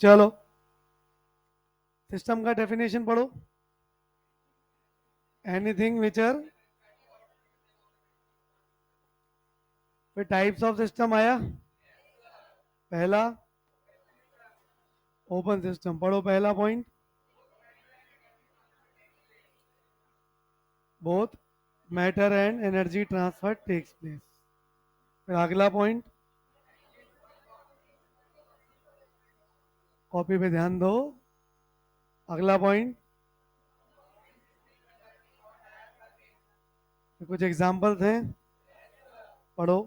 चलो सिस्टम का डेफिनेशन पढ़ो। एनीथिंग विच आर, फिर टाइप्स ऑफ सिस्टम आया। पहला ओपन सिस्टम, पढ़ो पहला point. Both matter and energy transfer takes place. फिर अगला पॉइंट, कॉपी पे ध्यान दो। अगला पॉइंट, कुछ एग्जांपल्स हैं, पढ़ो।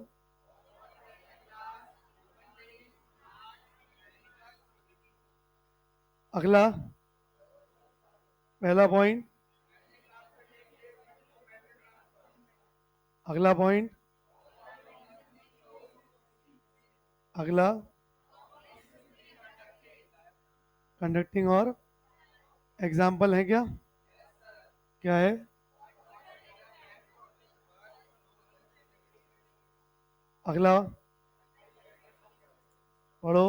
अगला, पहला पॉइंट। अगला पॉइंट, अगला कंडक्टिंग और एग्जाम्पल है क्या? क्या है? अगला पढ़ो।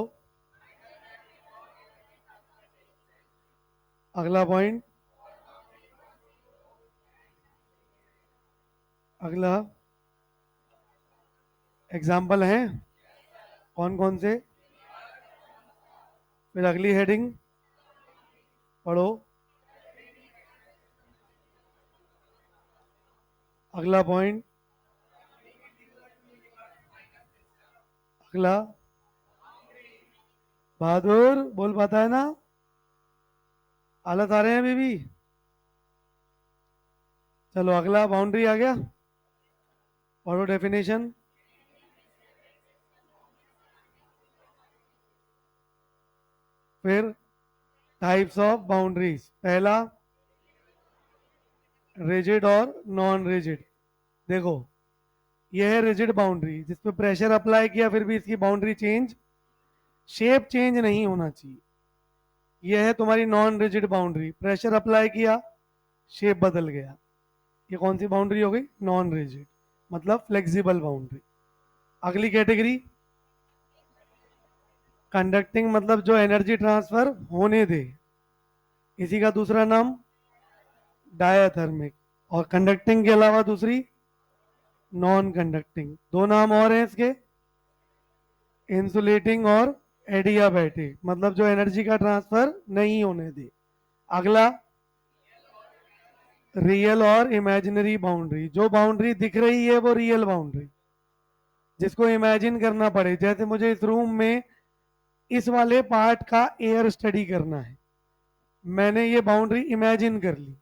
अगला पॉइंट, अगला एग्जाम्पल हैं कौन कौन से? फिर अगली हेडिंग पढ़ो। अगला पॉइंट, अगला बहादुर बोल पाता है ना? हालत आ रहे हैं अभी भी? चलो अगला बाउंड्री आ गया, पढ़ो डेफिनेशन। फिर टाइप्स ऑफ बाउंड्रीज, पहला रिजिड और नॉन रिजिड। देखो ये है रिजिड बाउंड्री, जिसपे प्रेशर अप्लाई किया फिर भी इसकी बाउंड्री चेंज, शेप चेंज नहीं होना चाहिए। यह है तुम्हारी non rigid boundary, pressure apply किया शेप बदल गया। ये कौन सी बाउंड्री हो गई? नॉन रिजिड, मतलब फ्लेक्सिबल बाउंड्री। अगली कैटेगरी कंडक्टिंग, मतलब जो एनर्जी ट्रांसफर होने दे, इसी का दूसरा नाम डायाथर्मिक। और कंडक्टिंग के अलावा दूसरी नॉन कंडक्टिंग। दो नाम और हैं इसके, इंसुलेटिंग और एडियाबैटिक, मतलब जो एनर्जी का ट्रांसफर नहीं होने दे। अगला रियल और इमेजिनरी बाउंड्री, जो बाउंड्री दिख रही है वो रियल बाउंड्री, जिसको इमेजिन करना पड़े। जैसे मुझे इस रूम में इस वाले पार्ट का एयर स्टडी करना है, मैंने ये बाउंड्री इमेजिन कर ली,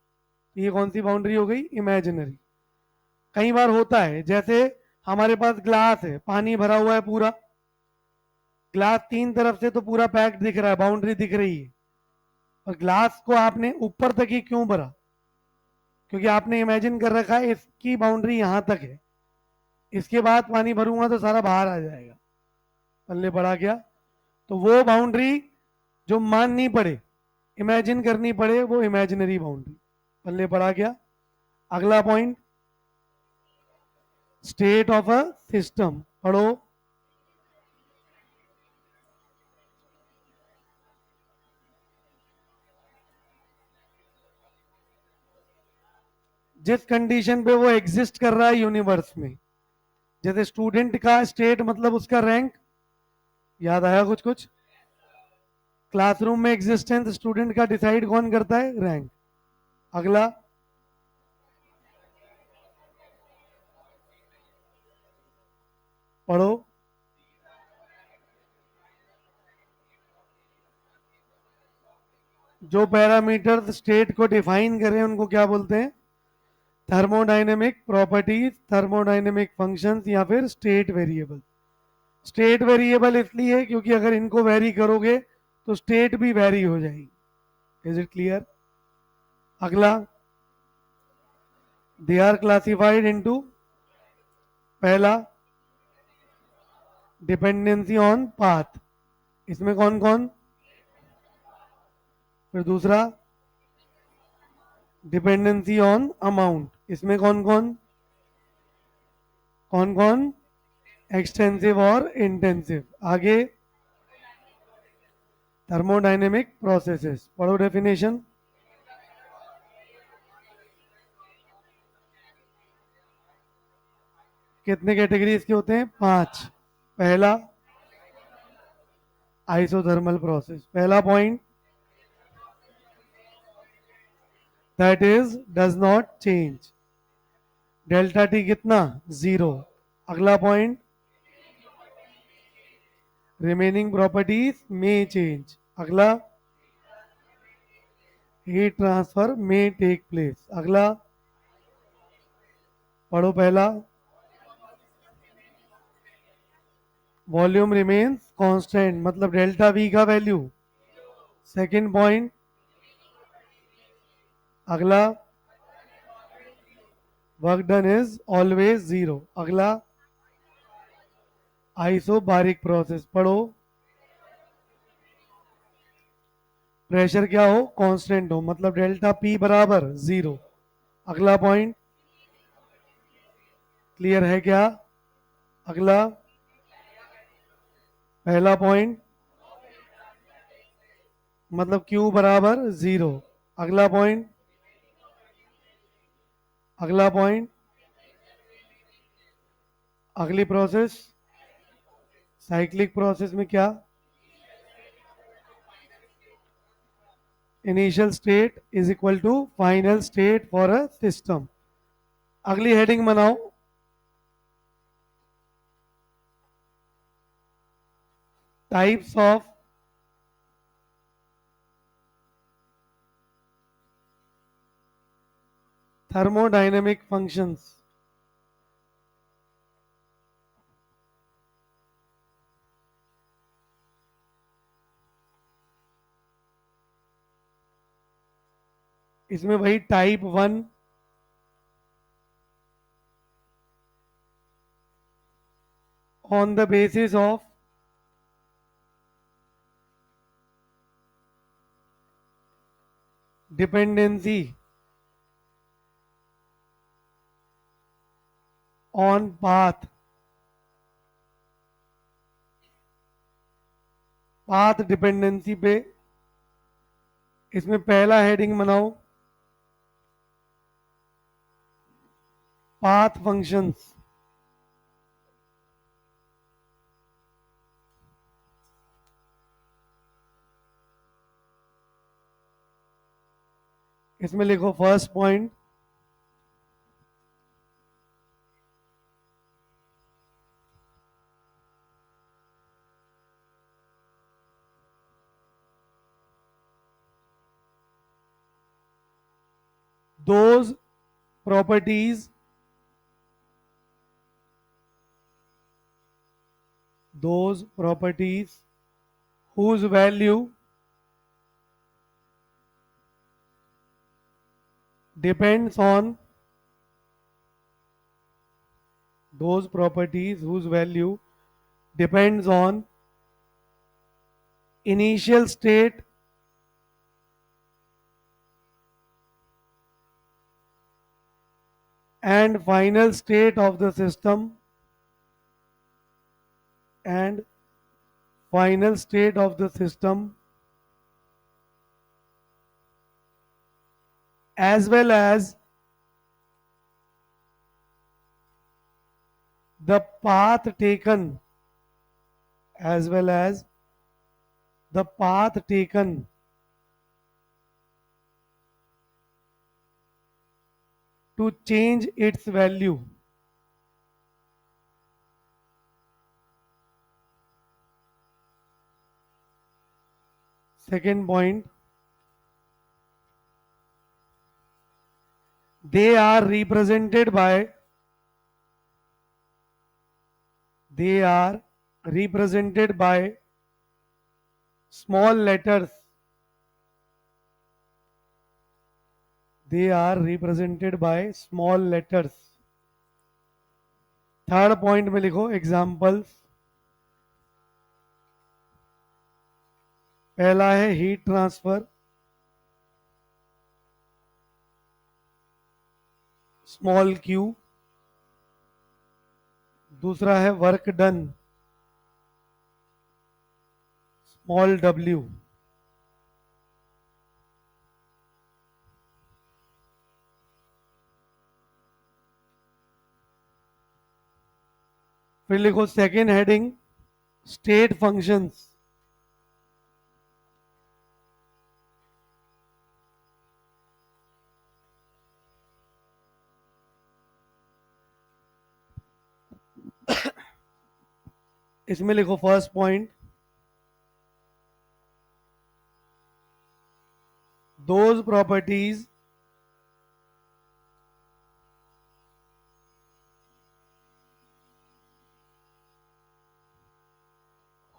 ये कौन सी बाउंड्री हो गई? इमेजिनरी। कई बार होता है, जैसे हमारे पास ग्लास है, पानी भरा हुआ है पूरा, ग्लास तीन तरफ से तो पूरा पैक्ड दिख रहा है, बाउंड्री दिख रही है, और ग्लास को आपने ऊपर तक ही क्यों भरा? क्योंकि आपने इमेजिन कर रखा है इसकी बाउंड्री यहां तक है, इसके बाद पानी भरूंगा तो सारा बाहर आ जाएगा। पल्ले पड़ा क्या? तो वो बाउंड्री जो माननी पड़े, इमेजिन करनी पड़े, वो इमेजिनरी बाउंड्री। पल्ले पड़ा क्या? अगला point, state of a system, पढ़ो। जिस कंडीशन पे वो एग्जिस्ट कर रहा है यूनिवर्स में, जैसे स्टूडेंट का स्टेट मतलब उसका रैंक, याद आया कुछ कुछ? क्लासरूम में एग्जिस्टेंस स्टूडेंट का डिसाइड कौन करता है? रैंक। अगला पढ़ो। जो पैरामीटर स्टेट को डिफाइन करें उनको क्या बोलते हैं? थर्मोडाइनेमिक प्रॉपर्टीज, थर्मोडाइनेमिक फंक्शंस, या फिर स्टेट वेरिएबल। स्टेट वेरिएबल इसलिए क्योंकि अगर इनको वेरी करोगे तो स्टेट भी वेरी हो जाएगी। Is it clear? अगला, दे आर क्लासिफाइड इनटू, पहला डिपेंडेंसी ऑन पाथ, इसमें कौन कौन? फिर दूसरा डिपेंडेंसी ऑन अमाउंट, इसमें कौन कौन? कौन कौन? एक्सटेंसिव और इंटेंसिव। आगे थर्मोडाइनेमिक प्रोसेसेस, पढ़ो डेफिनेशन। कितने कैटेगरीज के होते हैं? 5। पहला आइसोथर्मल प्रोसेस, पहला point that is does not change, delta T कितना? 0। अगला पॉइंट रिमेनिंग प्रॉपर्टीज में चेंज। अगला हीट ट्रांसफर में टेक प्लेस। अगला पढ़ो पहला वॉल्यूम रिमेन्स कांस्टेंट, मतलब डेल्टा वी का वैल्यू। सेकंड पॉइंट अगला वर्क डन इज ऑलवेज 0। अगला आइसोबारिक प्रोसेस, पढ़ो प्रेशर क्या हो? कांस्टेंट हो, मतलब डेल्टा पी बराबर 0। अगला पॉइंट क्लियर है क्या? अगला पहला पॉइंट मतलब Q बराबर 0। अगला पॉइंट अगला पॉइंट अगली प्रोसेस साइक्लिक प्रोसेस में क्या? Initial state is equal to final state for a system. अगली हेडिंग बनाओ, टाइप्स ऑफ थर्मोडायनेमिक फंक्शंस। इसमें वही type 1 on the basis of dependency on path dependency पे। इसमें पहला हेडिंग बनाओ पाथ फंक्शंस। इसमें लिखो first point those properties whose value depends on those properties whose value depends on initial state and final state of the system and final state of the system, as well as the path taken as well as the path taken to change its value. Second point, they are represented by small letters. They are represented by small letters. Third point में लिखो examples. पहला है heat transfer, small Q. दूसरा है work done, small W. फिर लिखो second heading state functions. इसमें लिखो first point, those properties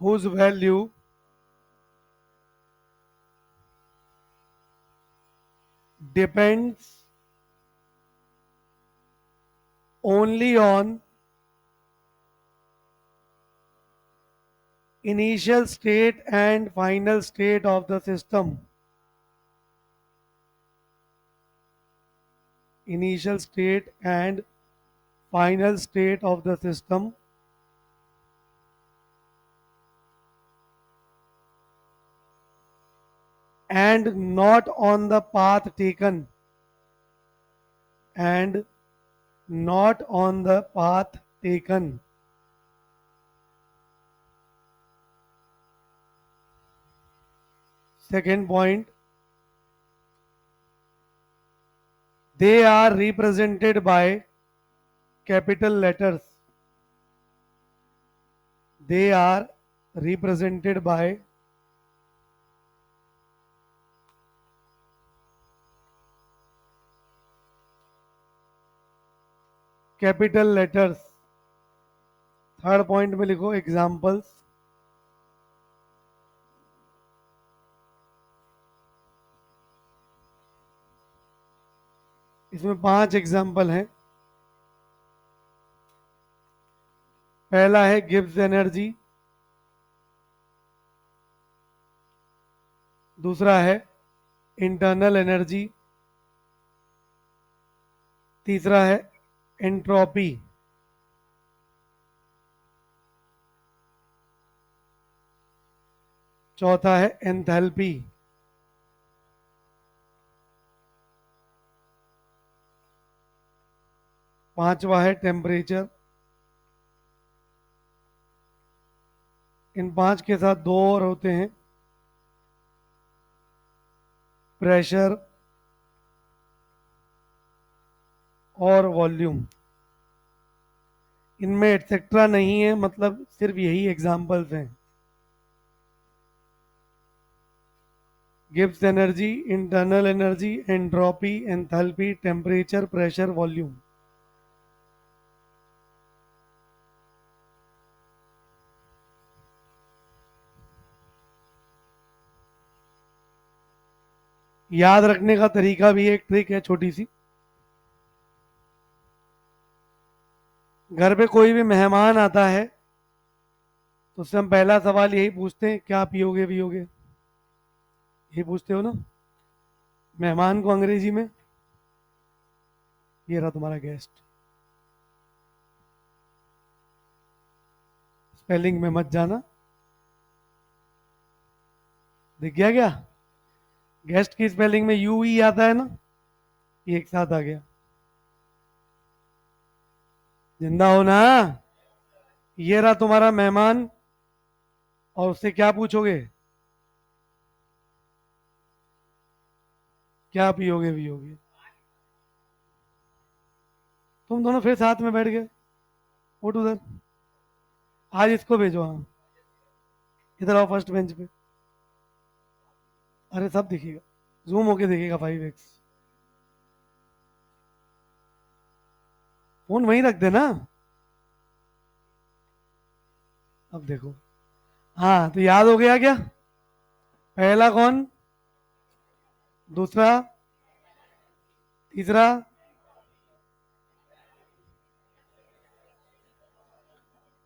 whose value depends only on initial state and final state of the system. Initial state and final state of the system, and not on the path taken, and not on the path taken. Second point, they are represented by capital letters. They are represented by capital letters. Third point में लिखो examples. इसमें 5 example हैं। पहला है Gibbs energy, दूसरा है internal energy, तीसरा है एंट्रोपी, चौथा है एंथैल्पी, पांचवा है टेम्परेचर। इन 5 के साथ 2 और होते हैं, प्रेशर और वॉल्यूम। इनमें एटसेट्रा नहीं है, मतलब सिर्फ यही एग्जाम्पल्स हैं। Gibbs energy, internal energy, entropy, enthalpy, temperature, pressure, volume. याद रखने का तरीका भी एक ट्रिक है छोटी सी। घर पे कोई भी मेहमान आता है तो उससे हम पहला सवाल यही पूछते हैं, क्या पियोगे पियोगे, यही पूछते हो ना मेहमान को अंग्रेजी में। ये रहा तुम्हारा गेस्ट। स्पेलिंग में मत जाना, दिख गया क्या? गेस्ट की स्पेलिंग में यू ही आता है ना, ये एक साथ आ गया। जिंदा हो ना? ये रहा तुम्हारा मेहमान, और उससे क्या पूछोगे, क्या पियोगे पियोगे। तुम दोनों फिर साथ में बैठ गए। उठ उधर, आज इसको भेजो। हाँ, इधर आओ फर्स्ट बेंच पे। अरे सब दिखेगा, जूम होके दिखेगा 5x। फोन वहीं रख देना। अब देखो, हाँ तो याद हो गया क्या? पहला कौन, दूसरा, तीसरा,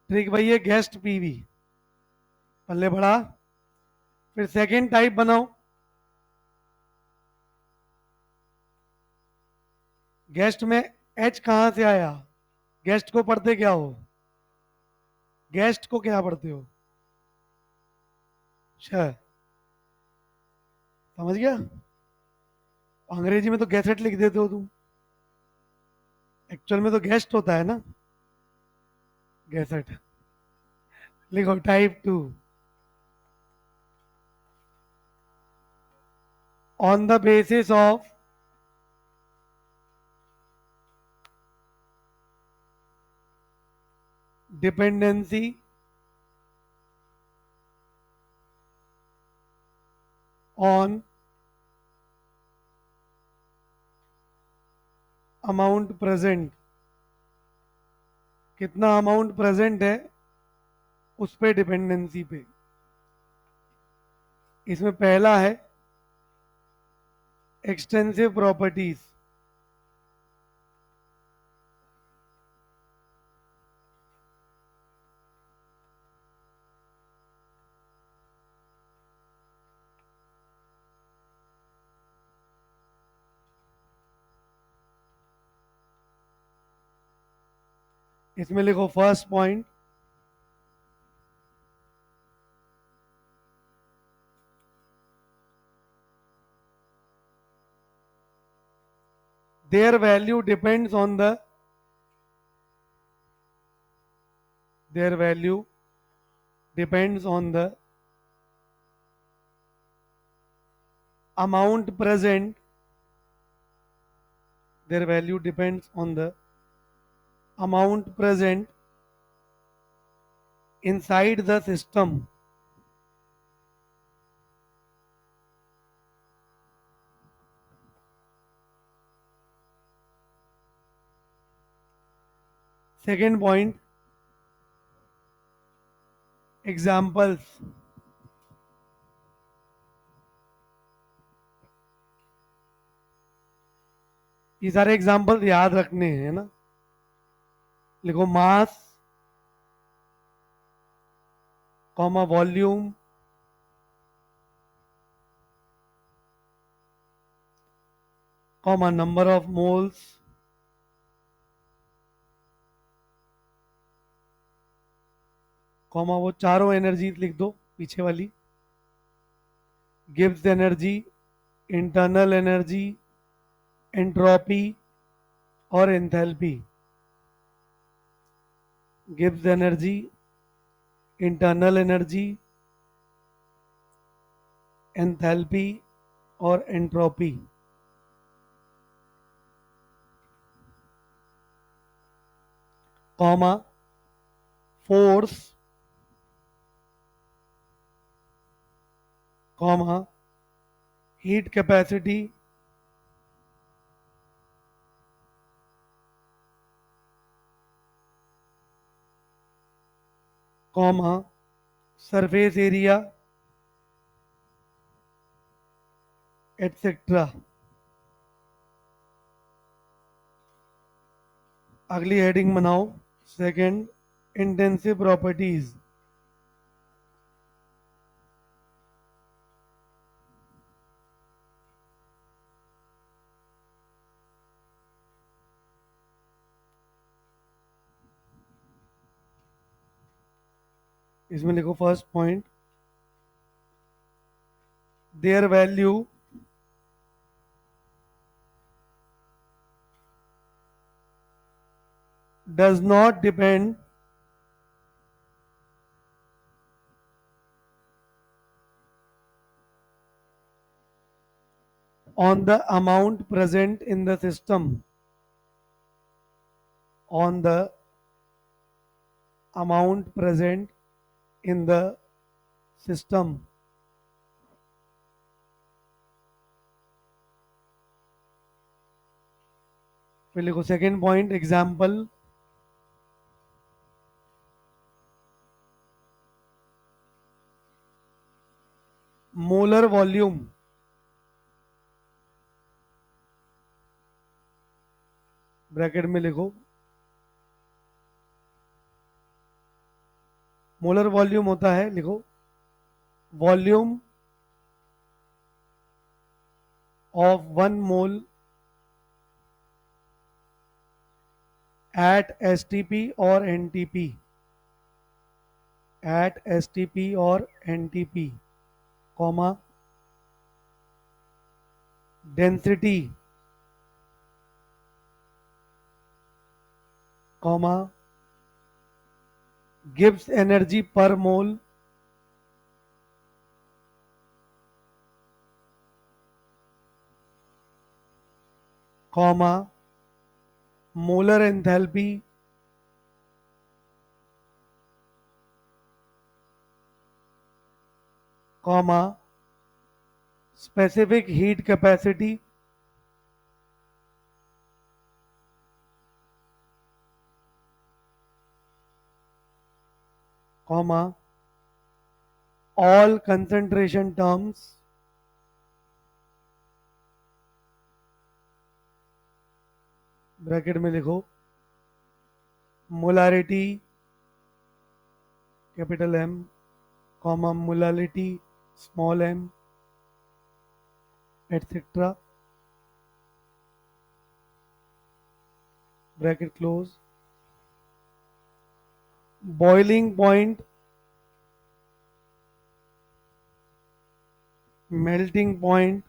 ट्रिक भाई ये गेस्ट पीवी, पल्ले बढ़ा। फिर सेकंड टाइप बनाओ, गेस्ट में एच कहां से आया? गेस्ट को पढ़ते क्या हो? गेस्ट को क्या पढ़ते हो? अच्छा, समझ गया? अंग्रेजी में तो गैसेट लिख देते हो तुम, एक्चुअल में तो गेस्ट होता है ना। Guess it. लिखो type 2। On the basis of dependency on amount present, कितना अमाउंट प्रेजेंट है उस पे डिपेंडेंसी पे। इसमें पहला है एक्सटेंसिव प्रॉपर्टीज। इसमें लिखो first point, their value depends on the their value depends on the amount present, their value depends on the amount present inside the system. Second point, examples। ये सारे एग्जाम्पल याद रखने हैं ना। लिखो mass, comma volume, comma number of moles, comma वो चारों energy लिख दो पीछे वाली, गिव्स एनर्जी, इंटरनल एनर्जी, एंट्रोपी और एंथैल्पी। गिव्स एनर्जी, इंटरनल एनर्जी, एंथैल्पी और entropy. Comma force, comma heat capacity, comma surface area etcetera. अगली हेडिंग बनाओ, सेकंड, इंटेंसिव प्रॉपर्टीज। इसमें लिखो first point, their value does not depend on the amount present in the system, on the amount present in the system। फिर लिखो second point, example. Molar volume, bracket में लिखो molar volume होता है, लिखो volume of 1 mole at STP or NTP, at STP or NTP, comma density, comma gives energy per mole, comma, molar enthalpy, comma, specific heat capacity, comma, all concentration terms, bracket में लिखो molarity capital M, comma molarity small M, etcetera, bracket close, boiling point, melting point,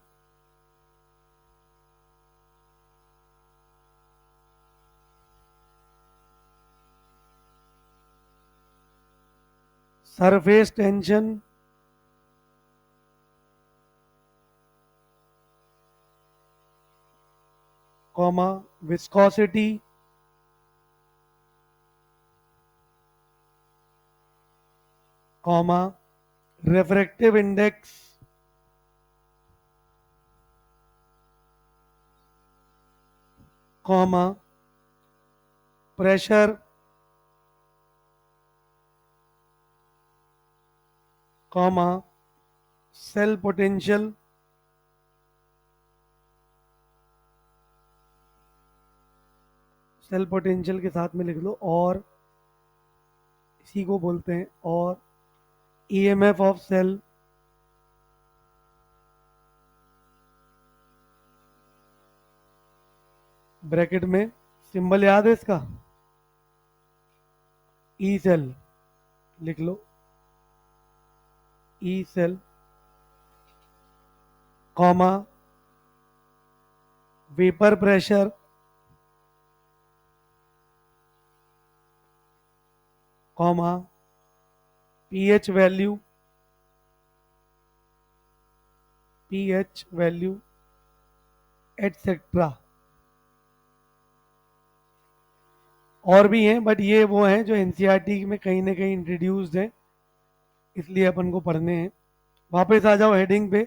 surface tension, comma viscosity, comma refractive index, comma pressure, comma cell potential, cell potential के साथ में लिख लो और इसी को बोलते हैं और ईएमएफ ऑफ सेल, ब्रैकेट में सिंबल याद है इसका, ई सेल लिख लो, E cell, comma vapour pressure, comma pH value, pH value etcetera. और भी हैं बट ये वो हैं जो एनसीईआरटी में कहीं ना कहीं इंट्रोड्यूस्ड हैं, इसलिए अपन को पढ़ने हैं। वापस आ जाओ हेडिंग पे,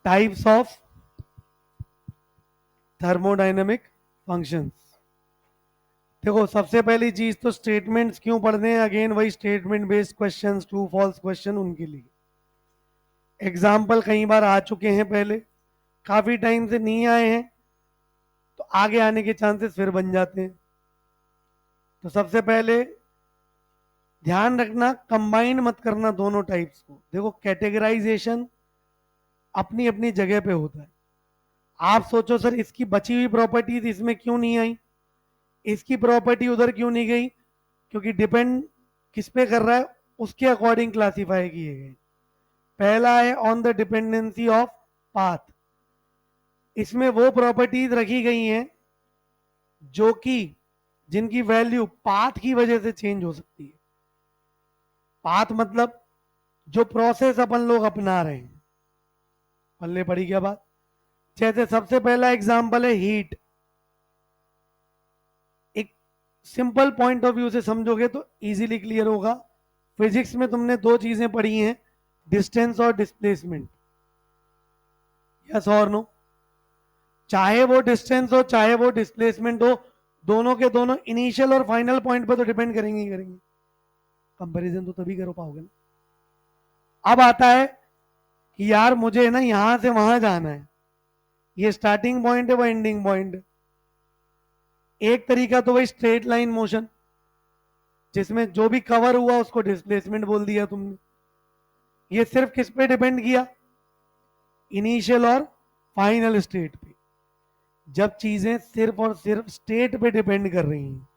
टाइप्स ऑफ थर्मोडायनेमिक फंक्शंस। देखो सबसे पहली चीज तो स्टेटमेंट्स क्यों पढ़ने हैं, अगेन वही statement based questions, true false question, उनके लिए एग्जाम्पल कई बार आ चुके हैं पहले, काफी टाइम से नहीं आए हैं तो आगे आने के चांसेस फिर बन जाते हैं। तो सबसे पहले ध्यान रखना कंबाइन मत करना दोनों टाइप्स को। देखो कैटेगराइजेशन अपनी अपनी जगह पे होता है। आप सोचो सर इसकी बची हुई प्रॉपर्टीज इसमें क्यों नहीं आई, इसकी प्रॉपर्टी उधर क्यों नहीं गई, क्योंकि डिपेंड किस पे कर रहा है उसके अकॉर्डिंग क्लासीफाई किए गए। पहला है on the dependency of path, इसमें वो प्रॉपर्टीज रखी गई हैं जो कि जिनकी वैल्यू पाथ की वजह से चेंज हो सकती है। पाथ मतलब जो प्रोसेस अपन लोग अपना रहे हैं, पल्ले पड़ी क्या बात। जैसे सबसे पहला एग्जांपल है हीट। एक सिंपल पॉइंट ऑफ व्यू से समझोगे तो इजीली क्लियर होगा। फिजिक्स में तुमने दो चीजें पढ़ी हैं, डिस्टेंस और डिस्प्लेसमेंट, यस और नो। चाहे वो डिस्टेंस हो चाहे वो डिस्प्लेसमेंट हो, दोनों के दोनों इनिशियल और फाइनल पॉइंट पर तो डिपेंड करेंगे ही करेंगे। कंपैरिजन तो तभी करो पाओगे ना। अब आता है कि यार मुझे ना यहां से वहां जाना है, ये स्टार्टिंग पॉइंट है वो एंडिंग पॉइंट है। एक तरीका तो वही स्ट्रेट लाइन मोशन, जिसमें जो भी कवर हुआ उसको डिस्प्लेसमेंट बोल दिया तुमने। ये सिर्फ किस पे डिपेंड किया, इनिशियल और फाइनल स्टेट पे। जब चीजें सिर्फ और सिर्फ स्टेट पे डिपेंड कर रही हैं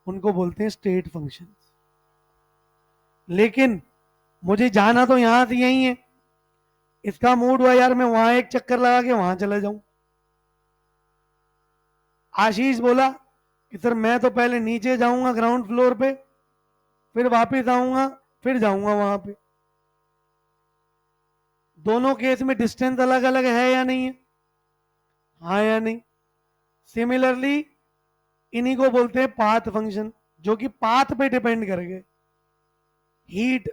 उनको बोलते हैं स्टेट फंक्शन। लेकिन मुझे जाना तो यहां से यही है, इसका मूड हुआ यार मैं वहां एक चक्कर लगा के वहां चला जाऊं। आशीष बोला कि सर मैं तो पहले नीचे जाऊंगा ग्राउंड फ्लोर पे, फिर वापस आऊंगा, फिर जाऊंगा वहां पे। दोनों केस में डिस्टेंस अलग अलग है या नहीं है? हाँ या नहीं? सिमिलरली इन्हीं को बोलते हैं पाथ फंक्शन, जो कि पाथ पे डिपेंड करेंगे। हीट,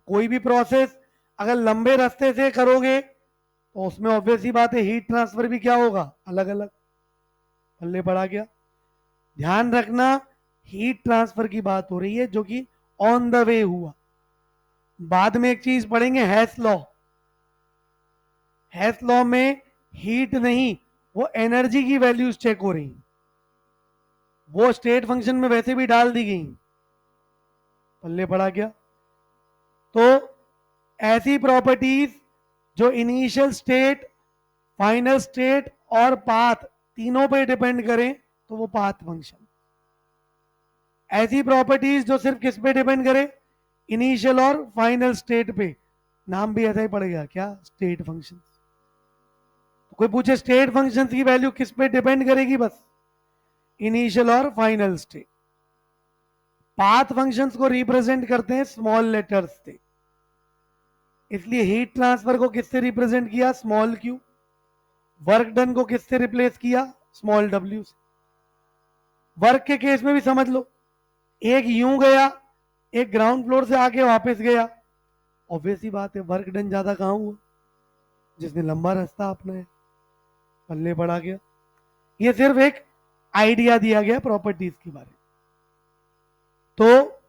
कोई भी प्रोसेस अगर लंबे रास्ते से करोगे तो उसमें ऑब्वियस ही बात है हीट ट्रांसफर भी क्या होगा, अलग अलग। पल्ले पड़ा गया। ध्यान रखना, हीट ट्रांसफर की बात हो रही है जो कि ऑन द वे हुआ। बाद में एक चीज पढ़ेंगे, हैस लॉ। हैस लॉ में हीट नहीं, वो एनर्जी की वैल्यूज चेक हो रही, वो स्टेट फंक्शन में वैसे भी डाल दी गई। पल्ले पड़ा गया। तो ऐसी प्रॉपर्टीज जो इनिशियल स्टेट, फाइनल स्टेट और पाथ तीनों पे डिपेंड करें तो वो पाथ फंक्शन। ऐसी प्रॉपर्टीज जो सिर्फ किस पे डिपेंड करे, इनिशियल और फाइनल स्टेट पे, नाम भी ऐसा ही पड़ेगा क्या, स्टेट फंक्शन। कोई पूछे स्टेट फंक्शन की वैल्यू किस पे डिपेंड करेगी, बस इनिशियल और फाइनल स्टेट। पाथ फंक्शंस को रिप्रेजेंट करते हैं स्मॉल लेटर्स से, इसलिए हीट ट्रांसफर को किससे रिप्रेजेंट किया, स्मॉल क्यू। वर्क डन को किससे रिप्लेस किया, स्मॉल डब्ल्यू से। वर्क के केस में भी समझ लो, एक यूं गया, एक ग्राउंड फ्लोर से आके वापस गया। ऑब्वियस ही बात है वर्क डन ज्यादा कहां हुआ, जिसने लंबा रास्ता अपनाया। पल्ले पड़ा गया। ये सिर्फ एक आइडिया दिया गया प्रॉपर्टीज के बारे में। तो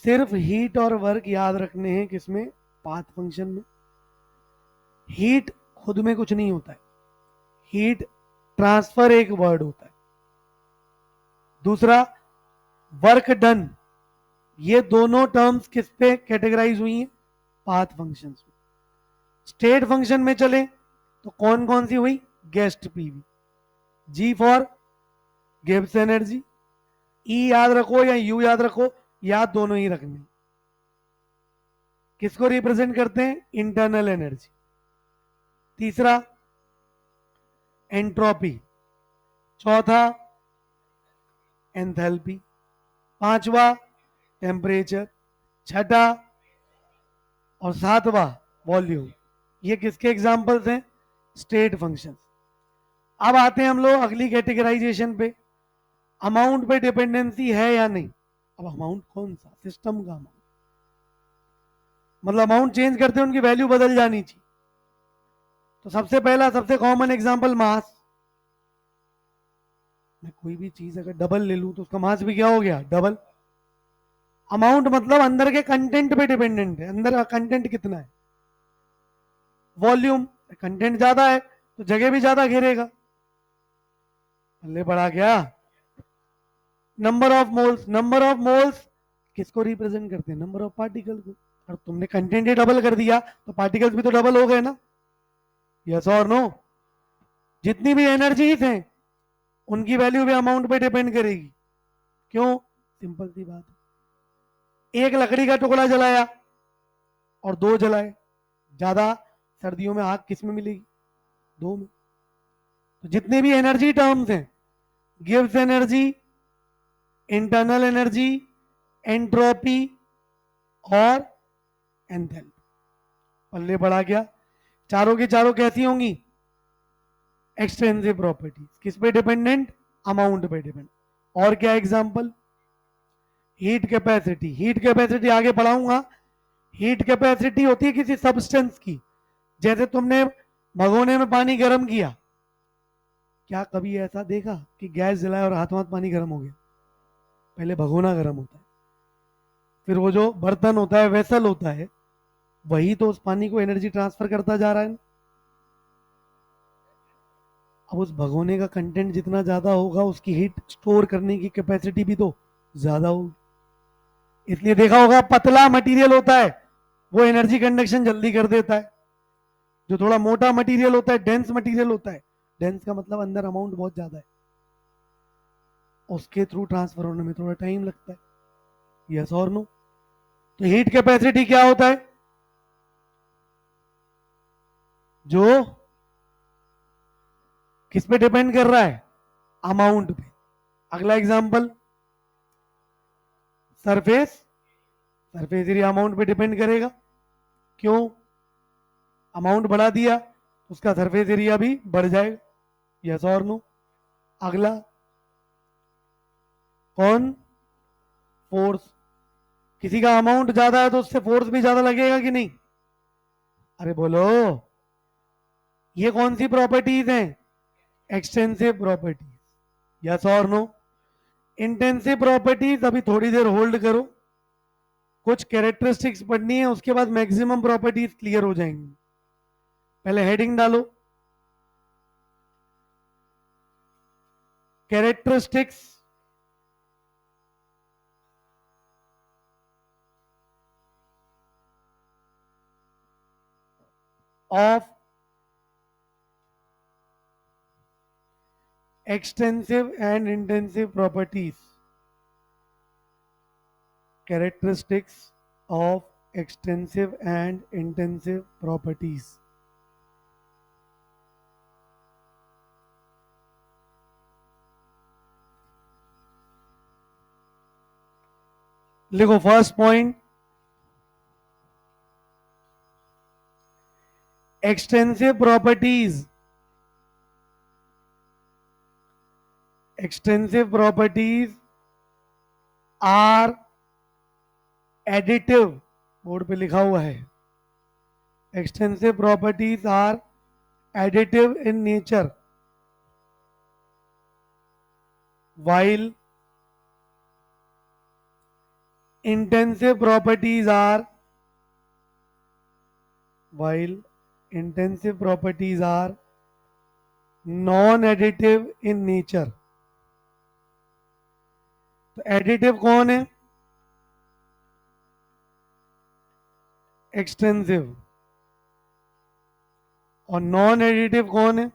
सिर्फ हीट और वर्क याद रखने हैं किसमें, पाथ फंक्शन में। हीट खुद में कुछ नहीं होता है, हीट ट्रांसफर एक वर्ड होता है। दूसरा, वर्क डन, ये दोनों टर्म्स किस पे कैटेगराइज हुई हैं, पाथ फंक्शंस में। स्टेट फंक्शन में चले तो कौन कौन सी हुई, गेस्ट पीवी। जी फॉर गिव्स एनर्जी, ई याद रखो या यू याद रखो, याद दोनों ही रखने। किसको रिप्रेजेंट करते हैं, इंटरनल एनर्जी। तीसरा एंट्रोपी, चौथा एंथैल्पी, पांचवा टेम्परेचर, छठा और सातवां वॉल्यूम। ये किसके एग्जांपल्स हैं, स्टेट फंक्शंस। अब आते हैं हम लोग अगली कैटेगराइजेशन पे, अमाउंट पे डिपेंडेंसी है या नहीं। अब अमाउंट कौन सा, सिस्टम का अमाउंट, मतलब अमाउंट चेंज करते हैं उनकी वैल्यू बदल जानी चाहिए। तो सबसे पहला सबसे कॉमन एग्जांपल मास। मैं कोई भी चीज अगर डबल ले लूं तो उसका मास भी क्या हो गया, डबल। अमाउंट मतलब अंदर के कंटेंट पे डिपेंडेंट है, अंदर का कंटेंट कितना है। वॉल्यूम, कंटेंट ज्यादा है तो जगह भी ज्यादा घेरेगा। पल्ले पड़ा क्या। Number of moles, number of moles किसको रिप्रेजेंट करते हैं, नंबर ऑफ पार्टिकल को। और तुमने कंटेंट ही डबल कर दिया तो पार्टिकल्स भी तो डबल हो गए ना, यस और नो। जितनी भी एनर्जीज हैं उनकी वैल्यू भी अमाउंट पे डिपेंड करेगी। क्यों, सिंपल सी बात है, एक लकड़ी का टुकड़ा जलाया और दो जलाए, ज्यादा सर्दियों में आग किस में मिलेगी, दो में। तो जितने भी एनर्जी टर्म्स हैं, gives energy, internal energy, entropy और एंथैल्पी, पल्ले पड़ा गया। चारों की चारों कैसी होंगी, एक्सटेंसिव प्रॉपर्टीज। किस पे डिपेंडेंट, अमाउंट पे डिपेंडेंट। और क्या example, heat capacity. Heat capacity आगे पढ़ाऊंगा। हीट कैपेसिटी होती है किसी सब्सटेंस की, जैसे तुमने भगोने में पानी गर्म किया, क्या कभी ऐसा देखा कि गैस जलाया और हाथों हाथ पानी गर्म हो गया, पहले भगोना गर्म होता है, फिर वो जो बर्तन होता है, वेसल होता है, वही तो उस पानी को एनर्जी ट्रांसफर करता जा रहा है। अब उस भगोने का कंटेंट जितना ज्यादा होगा उसकी हीट स्टोर करने की कैपेसिटी भी तो ज्यादा होगी। इसलिए देखा होगा पतला मटेरियल होता है वो एनर्जी कंडक्शन जल्दी कर देता है, जो थोड़ा मोटा मटेरियल होता है, डेंस मटेरियल होता है, डेंस का मतलब अंदर अमाउंट बहुत ज्यादा है, उसके थ्रू ट्रांसफर होने में थोड़ा टाइम लगता है, यस और नो। तो हीट कैपेसिटी क्या होता है, जो किस पे डिपेंड कर रहा है, अमाउंट पे। अगला example, surface, surface area amount पे डिपेंड करेगा। क्यों? अमाउंट बढ़ा दिया, उसका सरफेस एरिया भी बढ़ जाएगा। यस और नो? अगला, कौन? फोर्स। किसी का अमाउंट ज्यादा है तो उससे फोर्स भी ज्यादा लगेगा कि नहीं? अरे बोलो, ये कौन सी प्रॉपर्टीज हैं? Extensive properties. यस और नो? इंटेंसिव प्रॉपर्टीज अभी थोड़ी देर होल्ड करो, कुछ कैरेक्टरिस्टिक्स पढ़नी है, उसके बाद मैक्सिमम प्रॉपर्टीज क्लियर हो जाएंगी। पहले हेडिंग डालो, characteristics of extensive and intensive properties. Characteristics of extensive and intensive properties. लिखो first point, extensive properties. Extensive properties are additive. Board पे लिखा हुआ है, extensive properties are additive in nature, while intensive properties are non-additive in nature. तो additive कौन है? Extensive. और non additive कौन है?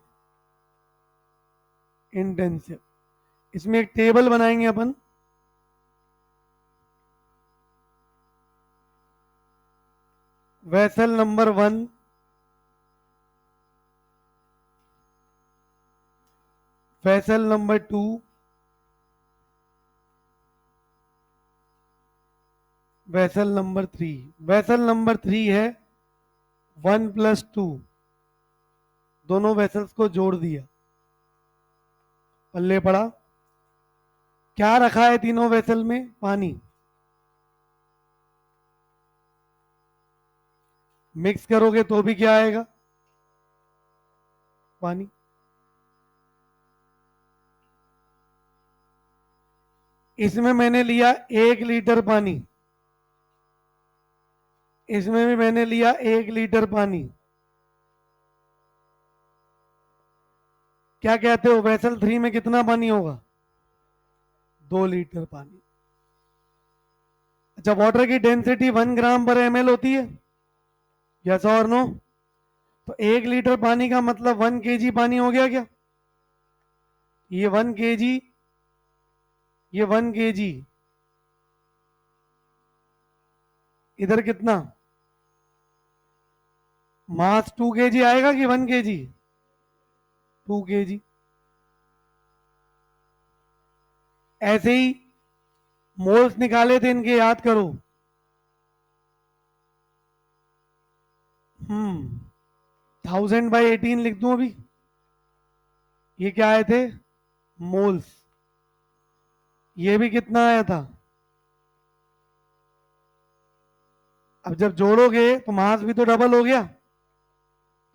इंटेंसिव। इसमें एक टेबल बनाएंगे अपन, vessel number 1, vessel number 2, vessel number 3। Vessel number 3 है 1+2, दोनों वेसल्स को जोड़ दिया, पल्ले पड़ा। क्या रखा है तीनों वेसल में? पानी। मिक्स करोगे तो भी क्या आएगा? पानी। इसमें मैंने लिया 1 लीटर पानी, इसमें भी मैंने लिया 1 लीटर पानी। क्या कहते हो, वेसल 3 में कितना पानी होगा? 2 लीटर पानी। अच्छा, वाटर की डेंसिटी 1 ग्राम पर ml होती है, यस और नो? तो 1 लीटर पानी का मतलब 1 kg पानी हो गया क्या? ये 1 kg, ये 1 kg, इधर कितना? मास 2 kg आएगा कि 1 kg? 2 kg। ऐसे ही मोल्स निकाले थे इनके, याद करो। 1000/18 लिख दूं अभी। ये क्या आए थे? मोल्स। ये भी कितना आया था? अब जब जोड़ोगे तो मास भी तो डबल हो गया,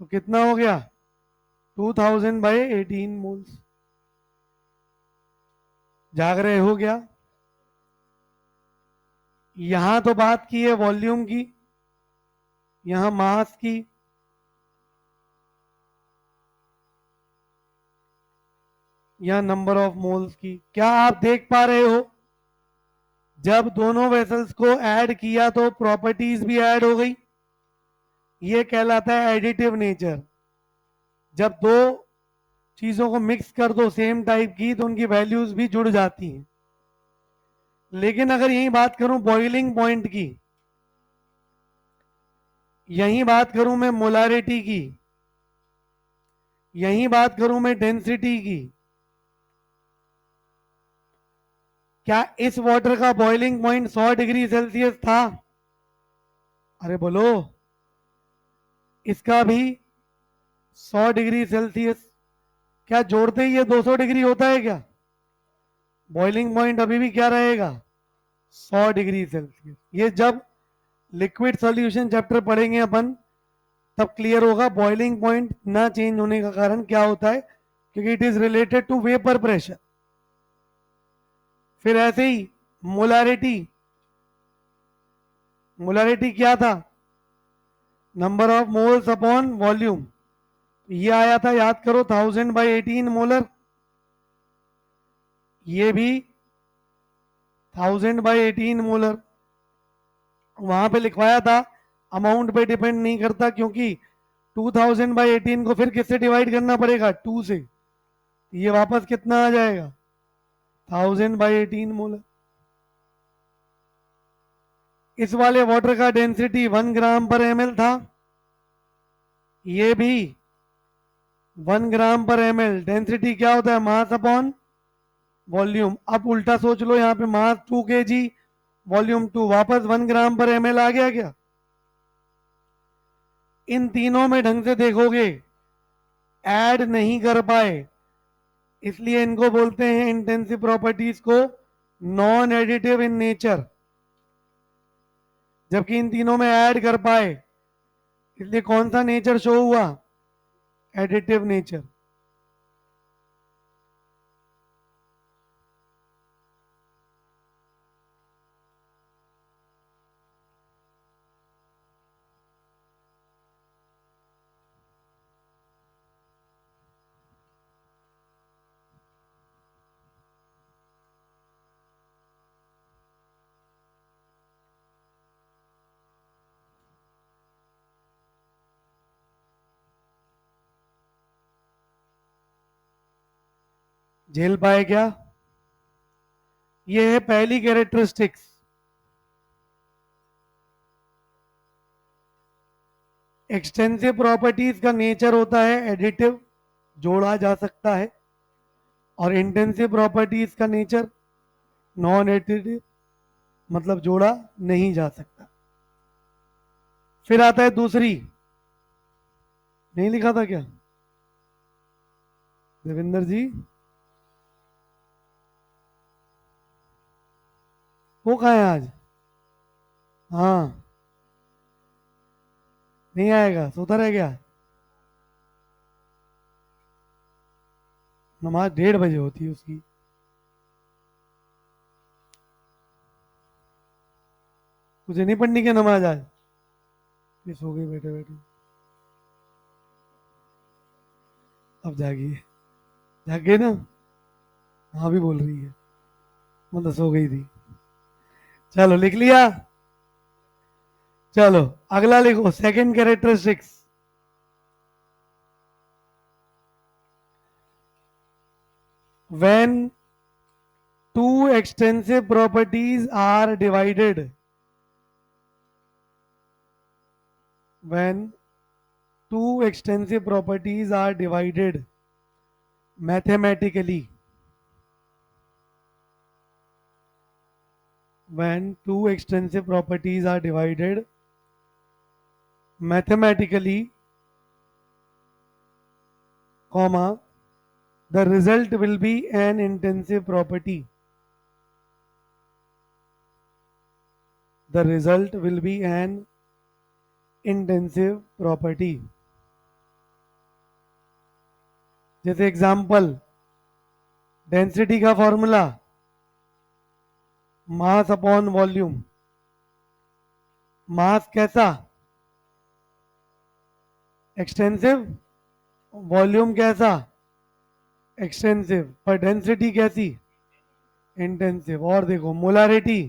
तो कितना हो गया? 2000/18 मोल्स। जाग रहे हो क्या? यहां तो बात की है वॉल्यूम की, यहां मास की, या नंबर ऑफ मोल्स की। क्या आप देख पा रहे हो? जब दोनों वेसल्स को ऐड किया तो प्रॉपर्टीज भी ऐड हो गई, ये कहलाता है एडिटिव नेचर। जब दो चीजों को मिक्स कर दो सेम टाइप की तो उनकी वैल्यूज भी जुड़ जाती हैं। लेकिन अगर यही बात करूं बॉइलिंग पॉइंट की, यही बात करूं मैं मोलारिटी की, यही बात करूं मैं डेंसिटी की, क्या इस वाटर का बॉइलिंग पॉइंट 100 डिग्री सेल्सियस था? अरे बोलो। इसका भी 100 डिग्री सेल्सियस। क्या जोड़ते ही ये 200 डिग्री होता है क्या? बॉइलिंग पॉइंट अभी भी क्या रहेगा? 100 डिग्री सेल्सियस। ये जब लिक्विड सॉल्यूशन चैप्टर पढ़ेंगे अपन, तब क्लियर होगा बॉइलिंग पॉइंट ना चेंज होने का कारण क्या होता है, क्योंकि it is related to vapour pressure. फिर ऐसे ही मोलारिटी। मोलारिटी क्या था? Number of moles upon volume. ये आया था, याद करो, 1000/18 मोलर। ये भी 1000/18 मोलर। वहां पे लिखवाया था अमाउंट पे डिपेंड नहीं करता, क्योंकि 2000/18 को फिर किससे डिवाइड करना पड़ेगा? 2 से। ये वापस कितना आ जाएगा? 1000/18 मोलर। इस वाले वाटर का डेंसिटी 1 ग्राम/ml था। ये भी 1 ग्राम/ml। डेंसिटी क्या होता है? Mass upon volume. अब उल्टा सोच लो, यहाँ पे मास 2 kg, वॉल्यूम 2, वापस 1 ग्राम/ml आ गया क्या? इन तीनों में ढंग से देखोगे ऐड नहीं कर पाए, इसलिए इनको बोलते हैं इंटेंसिव प्रॉपर्टीज को नॉन एडिटिव इन नेचर। जबकि इन तीनों में ऐड कर पाए, इसलिए कौन सा नेचर शो हुआ? Additive nature. झेल पाए क्या? ये है पहली कैरेक्टरिस्टिक्स। एक्सटेंसिव प्रॉपर्टीज का नेचर होता है एडिटिव, जोड़ा जा सकता है। और इंटेंसिव प्रॉपर्टीज का नेचर नॉन एडिटिव, मतलब जोड़ा नहीं जा सकता। फिर आता है दूसरी। नहीं लिखा था क्या देवेंद्र जी? वो कहाँ है आज? हाँ, नहीं आएगा, सोता रह गया। नमाज 1:30 बजे होती है उसकी। मुझे नहीं पढ़नी क्या नमाज आज? ये सो गई बैठे बैठे। अब जागिए। जाग गए ना? हाँ भी बोल रही है, मतलब सो गई थी। चलो लिख लिया। चलो अगला लिखो, second characteristics. When two extensive properties are divided, when two extensive properties are divided mathematically, when two extensive properties are divided mathematically, comma, the result will be an intensive property. The result will be an intensive property. जैसे example, density का formula mass upon volume. मास कैसा? Extensive. Volume कैसा? Extensive. पर density कैसी? Intensive. और देखो molarity,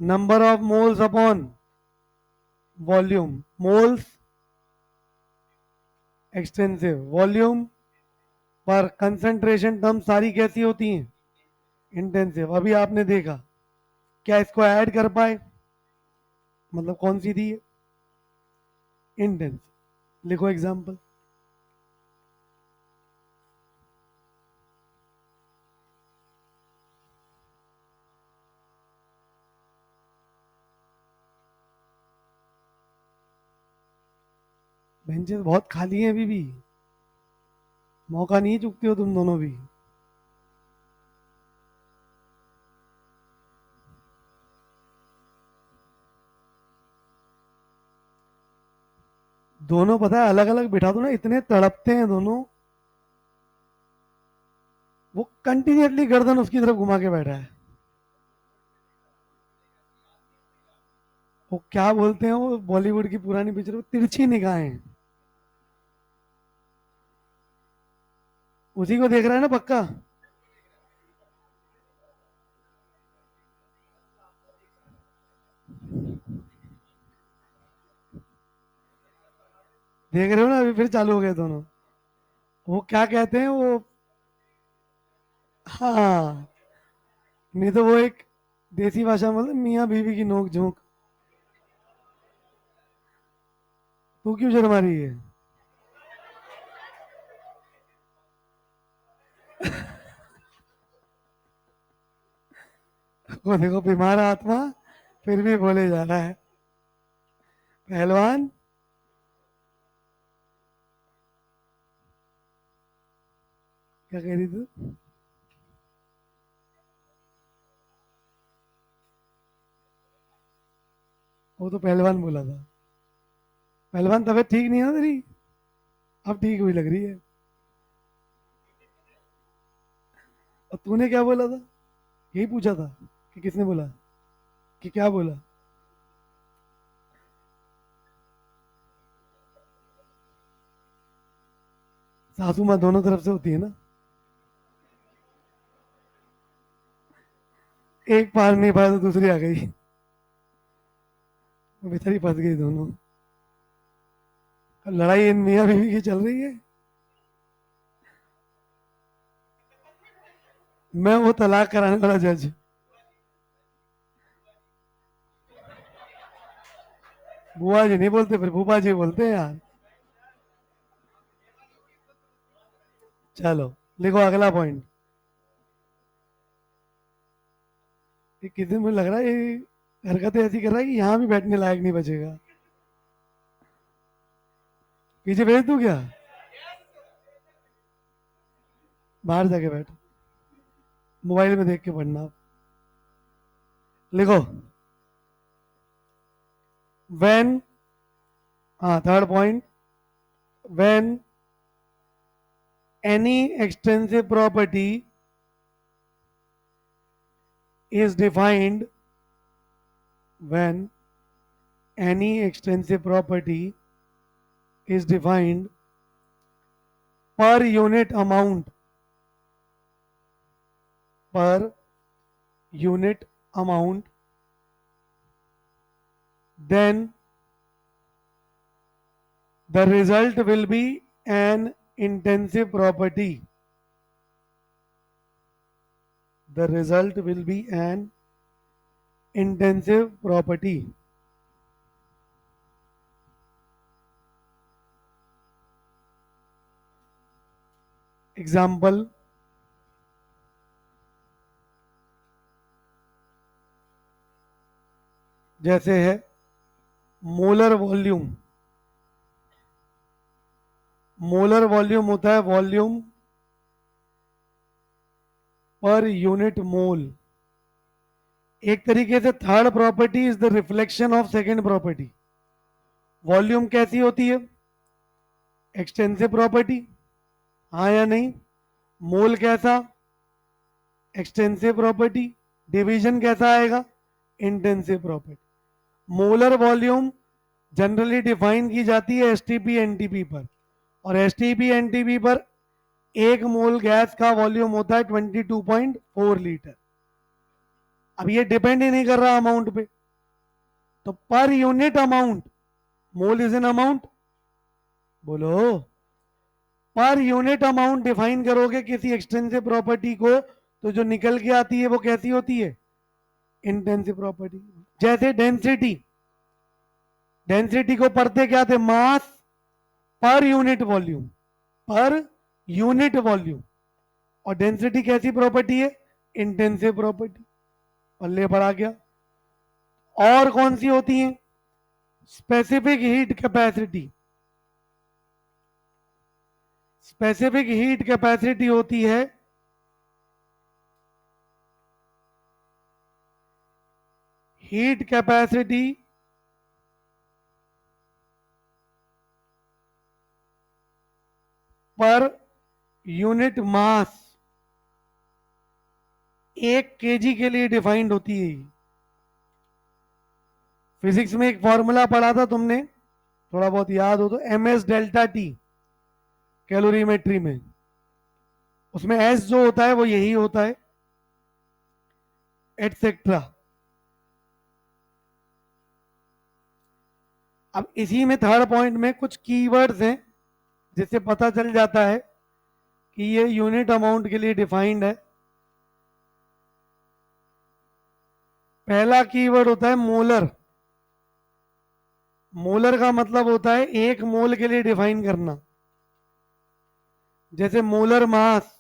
number of moles upon volume. Moles extensive, volume पर concentration term सारी कैसी होती हैं? इंटेंसिव। अभी आपने देखा, क्या इसको ऐड कर पाए? मतलब कौन सी थी? इंटेंसिव। लिखो एग्जांपल। बेंचेस बहुत खाली हैं अभी भी, मौका नहीं चुकते हो तुम दोनों भी। दोनों पता है अलग अलग बिठा दो ना, इतने तड़पते हैं दोनों। वो कंटिन्यूसली गर्दन उसकी तरफ घुमा के बैठा है। वो क्या बोलते हैं, वो बॉलीवुड की पुरानी पिक्चर में तिरछी निगाहें, उसी को देख रहा है ना पक्का। देख रहे हो ना, अभी फिर चालू हो गए दोनों। वो क्या कहते हैं वो, हाँ, नहीं तो वो एक देसी भाषा में बोलते हैं, मियाँ बीवी की नोक झोंक। तू क्यों शर्मा रही है? वो देखो बीमार आत्मा फिर भी बोले जा रहा है। पहलवान, क्या कह रही तू? वो तो पहलवान बोला था। पहलवान तबीयत ठीक नहीं है ना तेरी? अब ठीक हुई लग रही है। और तूने क्या बोला था? यही पूछा था कि किसने बोला, कि क्या बोला? सासू माँ दोनों तरफ से होती है ना। एक पार नहीं पाया तो दूसरी आ गई, वो बेचारी फंस गई दोनों। लड़ाई इन मियाँ बीवी की चल रही है। मैं वो तलाक कराने वाला जज। बुआ जी नहीं बोलते, फिर फूफा जी बोलते हैं यार। चलो लिखो अगला पॉइंट। ये किस दिन मुझे लग रहा है ये हरकतें ऐसी कर रहा है कि यहाँ भी बैठने लायक नहीं बचेगा। पीछे भेज दूं क्या? बाहर जाके बैठ, मोबाइल में देख के पढ़ना आप। लिखो व्हेन, हाँ third point, when any extensive property is defined, when any extensive property is defined per unit amount, per unit amount, then the result will be an intensive property. The result will be an intensive property. Example, जैसे है molar volume. Molar volume होता है volume per unit mole. एक तरीके से third property is the reflection of second property. Volume कैसी होती है? एक्सटेंसिव प्रॉपर्टी, हाँ या नहीं? मोल कैसा? Extensive property. डिवीजन कैसा आएगा? Intensive property. Molar volume generally define की जाती है एसटीपी एनटीपी पर, और एसटीपी एनटीपी पर एक मोल गैस का वॉल्यूम होता है 22.4 लीटर। अब ये डिपेंड ही नहीं कर रहा अमाउंट पे, तो per unit amount, mole is an amount, बोलो, पर यूनिट अमाउंट डिफाइन करोगे किसी एक्सटेंसिव प्रॉपर्टी को, तो जो निकल के आती है वो कैसी होती है? Intensive property. जैसे डेंसिटी, डेंसिटी को पढ़ते क्या थे? Mass per unit volume, per unit volume. और डेंसिटी कैसी प्रॉपर्टी है? Intensive property. पल्ले पर आ गया। और कौन सी होती है? Specific heat capacity. Specific heat capacity होती है heat capacity per unit mass 1 kg के लिए डिफाइंड होती है। फिजिक्स में एक फॉर्मूला पढ़ा था तुमने, थोड़ा बहुत याद हो तो, ms डेल्टा टी कैलोरीमेट्री में, उसमें s जो होता है वो यही होता है, एटसेट्रा। अब इसी में थर्ड पॉइंट में कुछ कीवर्ड्स हैं जिससे पता चल जाता है कि ये यूनिट अमाउंट के लिए डिफाइंड है। पहला कीवर्ड होता है मोलर। मोलर का मतलब होता है 1 मोल के लिए डिफाइन करना। जैसे मोलर मास,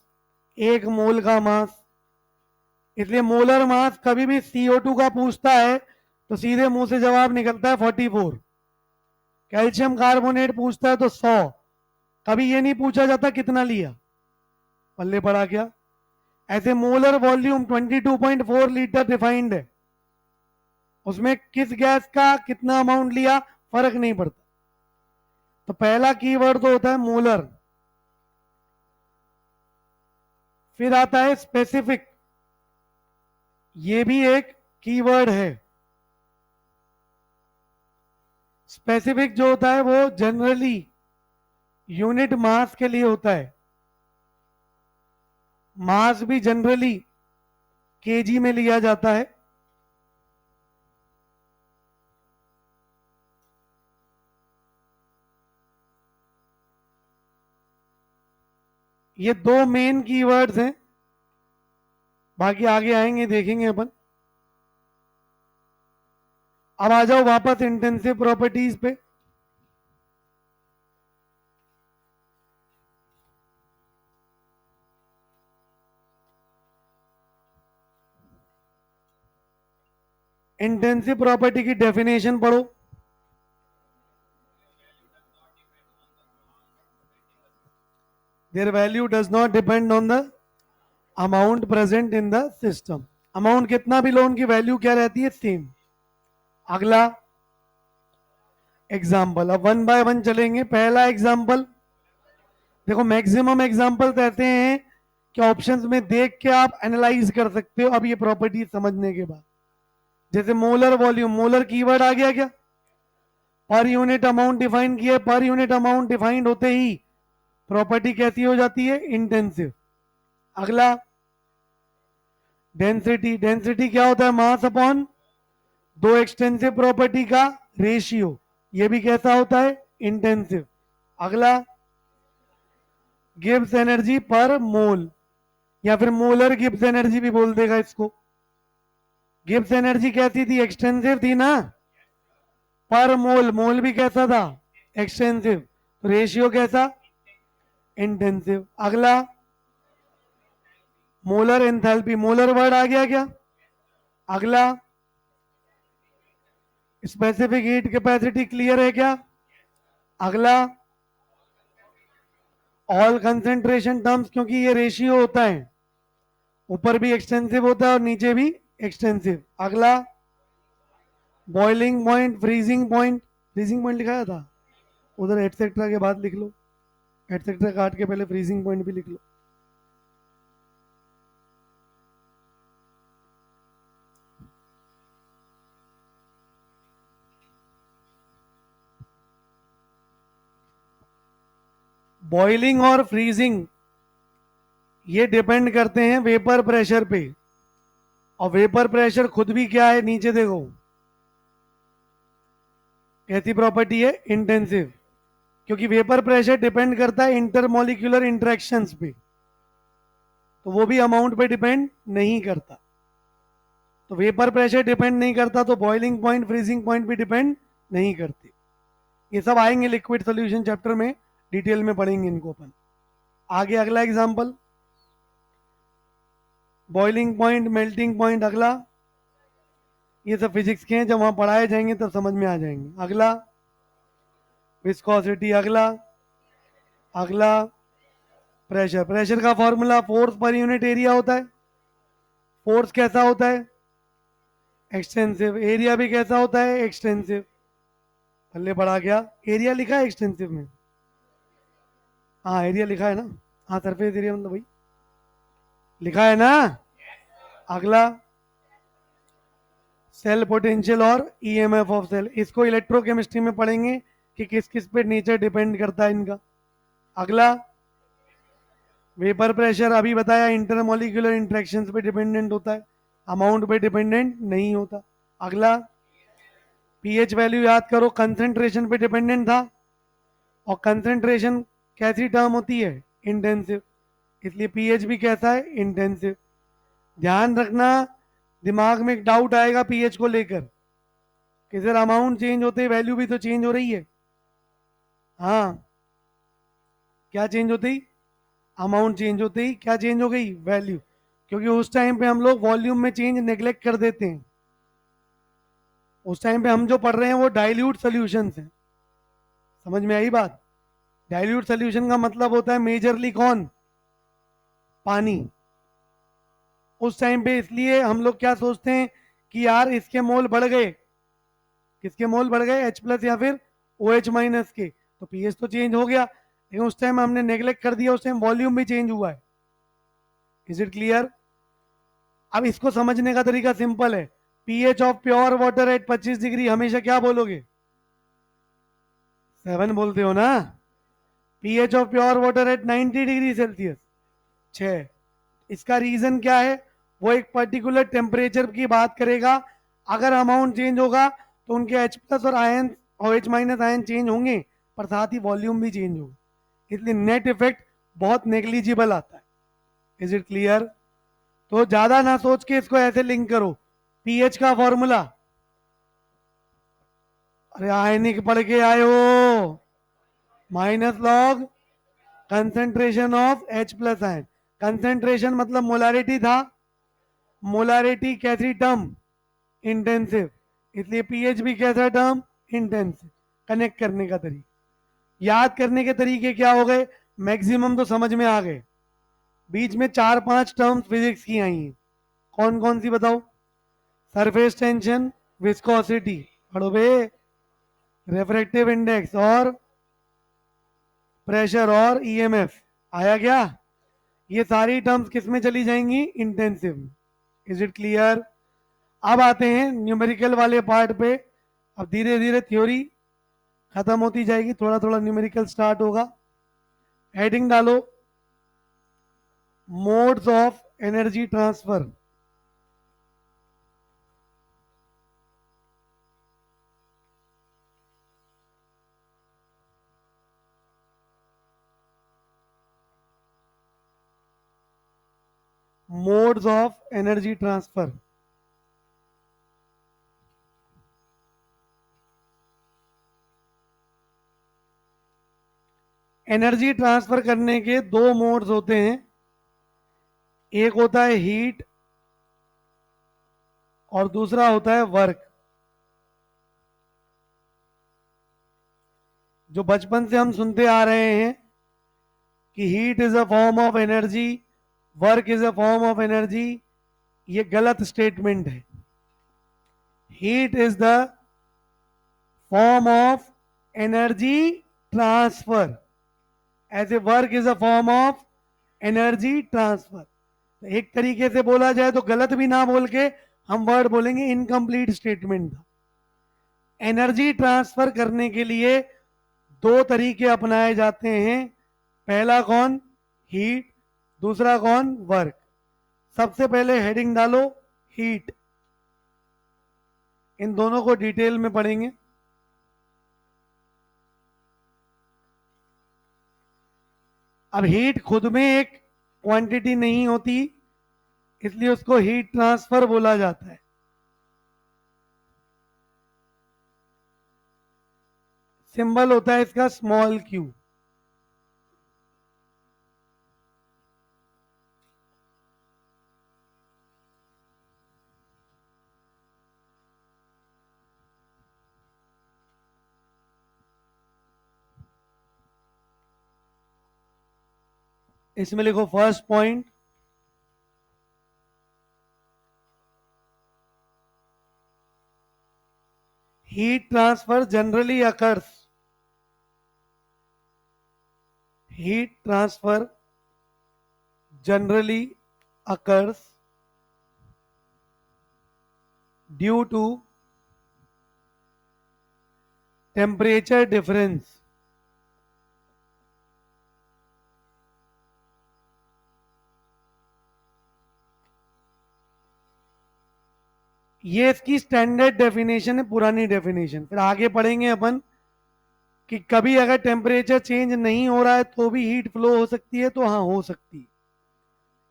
1 मोल का मास। इसलिए मोलर मास कभी भी CO2 का पूछता है तो सीधे मुंह से जवाब निकलता है 44। कैल्शियम कार्बोनेट पूछता है तो 100। कभी ये नहीं पूछा जाता कितना लिया, पल्ले पड़ा क्या। ऐसे मोलर वॉल्यूम 22.4 लीटर डिफाइंड है, उसमें किस गैस का कितना अमाउंट लिया फर्क नहीं पड़ता। तो पहला कीवर्ड तो होता है मोलर। फिर आता है स्पेसिफिक, ये भी एक कीवर्ड है। स्पेसिफिक जो होता है वो जनरली यूनिट मास के लिए होता है। मास भी जनरली केजी में लिया जाता है। ये 2 मेन कीवर्ड्स हैं, बाकी आगे आएंगे देखेंगे अपन। अब आ जाओ वापस इंटेंसिव प्रॉपर्टीज पे। इंटेंसिव प्रॉपर्टी की डेफिनेशन पढ़ो। Their value does not depend on the amount present in the system. Amount कितना भी लो उनकी वैल्यू क्या रहती है, सेम। अगला एग्जाम्पल, अब 1 बाय 1 चलेंगे। पहला एग्जाम्पल देखो, मैक्सिमम एग्जाम्पल कहते हैं कि ऑप्शंस में देख के आप एनालाइज कर सकते हो अब ये प्रॉपर्टी समझने के बाद। जैसे मोलर वॉल्यूम, मोलर कीवर्ड आ गया क्या, पर यूनिट अमाउंट डिफाइन किया, पर यूनिट अमाउंट डिफाइंड होते ही प्रॉपर्टी कैसी हो जाती है, इंटेंसिव। अगला डेंसिटी, डेंसिटी क्या होता है, मास अपॉन दो एक्सटेंसिव प्रॉपर्टी का रेशियो, ये भी कैसा होता है, इंटेंसिव। अगला गिब्स एनर्जी पर मोल, या फिर मोलर गिब्स एनर्जी भी बोल देगा इसको। गिब्स एनर्जी कैसी थी, एक्सटेंसिव थी ना, पर मोल, मोल भी कैसा था, एक्सटेंसिव, रेशियो कैसा, इंटेंसिव। अगला मोलर एंथैल्पी, मोलर वर्ड आ गया क्या। अगला स्पेसिफिक हीट कैपेसिटी, क्लियर है क्या। अगला ऑल कंसेंट्रेशन टर्म्स, क्योंकि ये रेशियो होता है, ऊपर भी एक्सटेंसिव होता है और नीचे भी एक्सटेंसिव। अगला boiling point, freezing point, freezing point लिखाया था उधर, एटसेट्रा के बाद लिख लो, एटसेट्रा काट के पहले फ्रीजिंग पॉइंट भी लिख लो। बॉइलिंग और फ्रीजिंग ये डिपेंड करते हैं वेपर प्रेशर पे, और वेपर प्रेशर खुद भी क्या है, नीचे देखो कैसी प्रॉपर्टी है, इंटेंसिव। क्योंकि वेपर प्रेशर डिपेंड करता है इंटरमोलिकुलर इंटरेक्शंस पे, तो वो भी अमाउंट पे डिपेंड नहीं करता। तो वेपर प्रेशर डिपेंड नहीं करता तो बॉइलिंग पॉइंट, फ्रीजिंग पॉइंट भी डिपेंड नहीं करते। ये सब आएंगे लिक्विड सोल्यूशन चैप्टर में, डिटेल में पढ़ेंगे इनको अपन आगे। अगला example boiling point, melting point. अगला ये सब फिजिक्स के हैं, जब वहां पढ़ाए जाएंगे तब समझ में आ जाएंगे। अगला विस्कोसिटी। अगला प्रेशर, प्रेशर का formula force per unit area होता है। फोर्स कैसा होता है? एक्सटेंसिव। एरिया भी कैसा होता है? एक्सटेंसिव। पल्ले पड़ा गया। एरिया लिखा है एक्सटेंसिव में? हाँ एरिया लिखा है ना। हाँ सरफेस एरिया मतलब भाई लिखा है ना। अगला, सेल पोटेंशियल और ईएमएफ ऑफ सेल, इसको इलेक्ट्रोकेमिस्ट्री में पढ़ेंगे कि किस किस पे नेचर डिपेंड करता है इनका। अगला, वेपर प्रेशर अभी बताया इंटरमोलिकुलर इंटरेक्शंस पे डिपेंडेंट होता है, अमाउंट पे डिपेंडेंट नहीं होता। अगला, पीएच वैल्यू याद करो, कंसंट्रेशन पे डिपेंडेंट था, और कंसंट्रेशन कैसी टर्म होती है? इंटेंसिव, इसलिए पीएच भी कैसा है? इंटेंसिव। ध्यान रखना, दिमाग में एक डाउट आएगा पीएच को लेकर कि सर अमाउंट चेंज होते ही वैल्यू भी तो चेंज हो रही है। हाँ, क्या चेंज होती? अमाउंट चेंज होते ही क्या चेंज हो गई? वैल्यू। क्योंकि उस टाइम पे हम लोग वॉल्यूम में चेंज नेग्लेक्ट कर देते हैं। उस टाइम पे हम जो पढ़ रहे हैं वो डाइल्यूट सोल्यूशन है। समझ में आई बात? डाइल्यूट सोल्यूशन का मतलब होता है मेजरली कौन? पानी। उस टाइम पे इसलिए हम लोग क्या सोचते हैं कि यार इसके मोल बढ़ गए। किसके मोल बढ़ गए? H प्लस या फिर OH माइनस के, तो पीएच तो चेंज हो गया, लेकिन उस टाइम हमने नेग्लेक्ट कर दिया, उस टाइम वॉल्यूम भी चेंज हुआ है। Is it clear? अब इसको समझने का तरीका सिंपल है। PH of pure water at 25 degree हमेशा क्या बोलोगे? 7 बोलते हो ना। PH of pure water at 90 degree Celsius 6। इसका रीजन क्या है? वो एक पर्टिकुलर टेम्परेचर की बात करेगा। अगर अमाउंट चेंज होगा तो उनके H प्लस और आयन और H माइनस आयन चेंज होंगे, पर साथ ही वॉल्यूम भी चेंज होगा, इसलिए नेट इफेक्ट बहुत नेग्लिजिबल आता है। Is it clear? तो ज्यादा ना सोच के इसको ऐसे लिंक करो, पीएच का फॉर्मूला। अरे आयनिक पढ़ के आए हो, minus log concentration of H plus ion. Concentration मतलब मोलारिटी था, मोलारिटी कैसी टर्म? इंटेंसिव, इसलिए पीएच भी कैसा टर्म? इंटेंसिव। कनेक्ट करने का तरीका, याद करने के तरीके क्या हो गए? मैक्सिमम तो समझ में आ गए। बीच में 4-5 टर्म्स फिजिक्स की आई हैं, कौन कौन सी बताओ? सरफेस टेंशन, विस्कोसिटी, पढ़ो बे, रेफ्रेक्टिव इंडेक्स और प्रेशर और ईएमएफ। आया क्या? ये सारी टर्म्स किस में चली जाएंगी? इंटेंसिव। Is it clear? अब आते हैं न्यूमेरिकल वाले पार्ट पे। अब धीरे धीरे थ्योरी खत्म होती जाएगी, थोड़ा थोड़ा न्यूमेरिकल स्टार्ट होगा। हेडिंग डालो, modes of energy transfer. Modes of energy transfer. Energy transfer करने के दो मोड्स होते हैं, एक होता है हीट और दूसरा होता है वर्क। जो बचपन से हम सुनते आ रहे हैं कि heat is a form of energy, work is a form of energy, ये गलत स्टेटमेंट है। Heat is the form of energy transfer, as a work is a form of energy transfer. एक तरीके से बोला जाए तो गलत भी ना बोल के हम वर्ड बोलेंगे इनकम्प्लीट स्टेटमेंट था। एनर्जी ट्रांसफर करने के लिए दो तरीके अपनाए जाते हैं, पहला कौन? हीट, दूसरा कौन? वर्क। सबसे पहले हेडिंग डालो, हीट। इन दोनों को डिटेल में पढ़ेंगे। अब हीट खुद में एक क्वांटिटी नहीं होती, इसलिए उसको हीट ट्रांसफर बोला जाता है। सिंबल होता है इसका स्मॉल क्यू। इसमें लिखो first point, heat transfer generally occurs, heat transfer generally occurs due to temperature difference. ये इसकी स्टैंडर्ड डेफिनेशन है, पुरानी डेफिनेशन। फिर आगे पढ़ेंगे अपन कि कभी अगर टेम्परेचर चेंज नहीं हो रहा है तो भी हीट फ्लो हो सकती है, तो हाँ हो सकती है।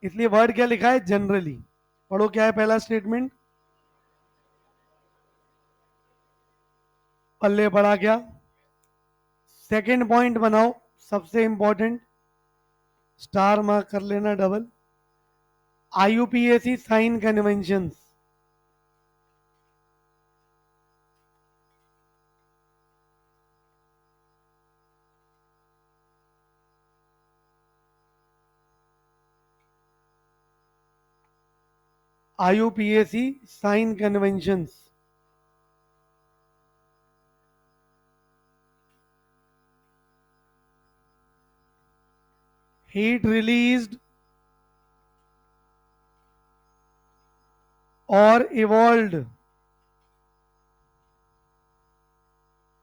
इसलिए वर्ड क्या लिखा है, जनरली। पढ़ो क्या है पहला स्टेटमेंट, पल्ले पढ़ा क्या। सेकंड पॉइंट बनाओ, सबसे इंपॉर्टेंट, स्टार मार्क कर लेना double, IUPAC sign convention. IUPAC sign conventions. Heat released और इवॉल्व्ड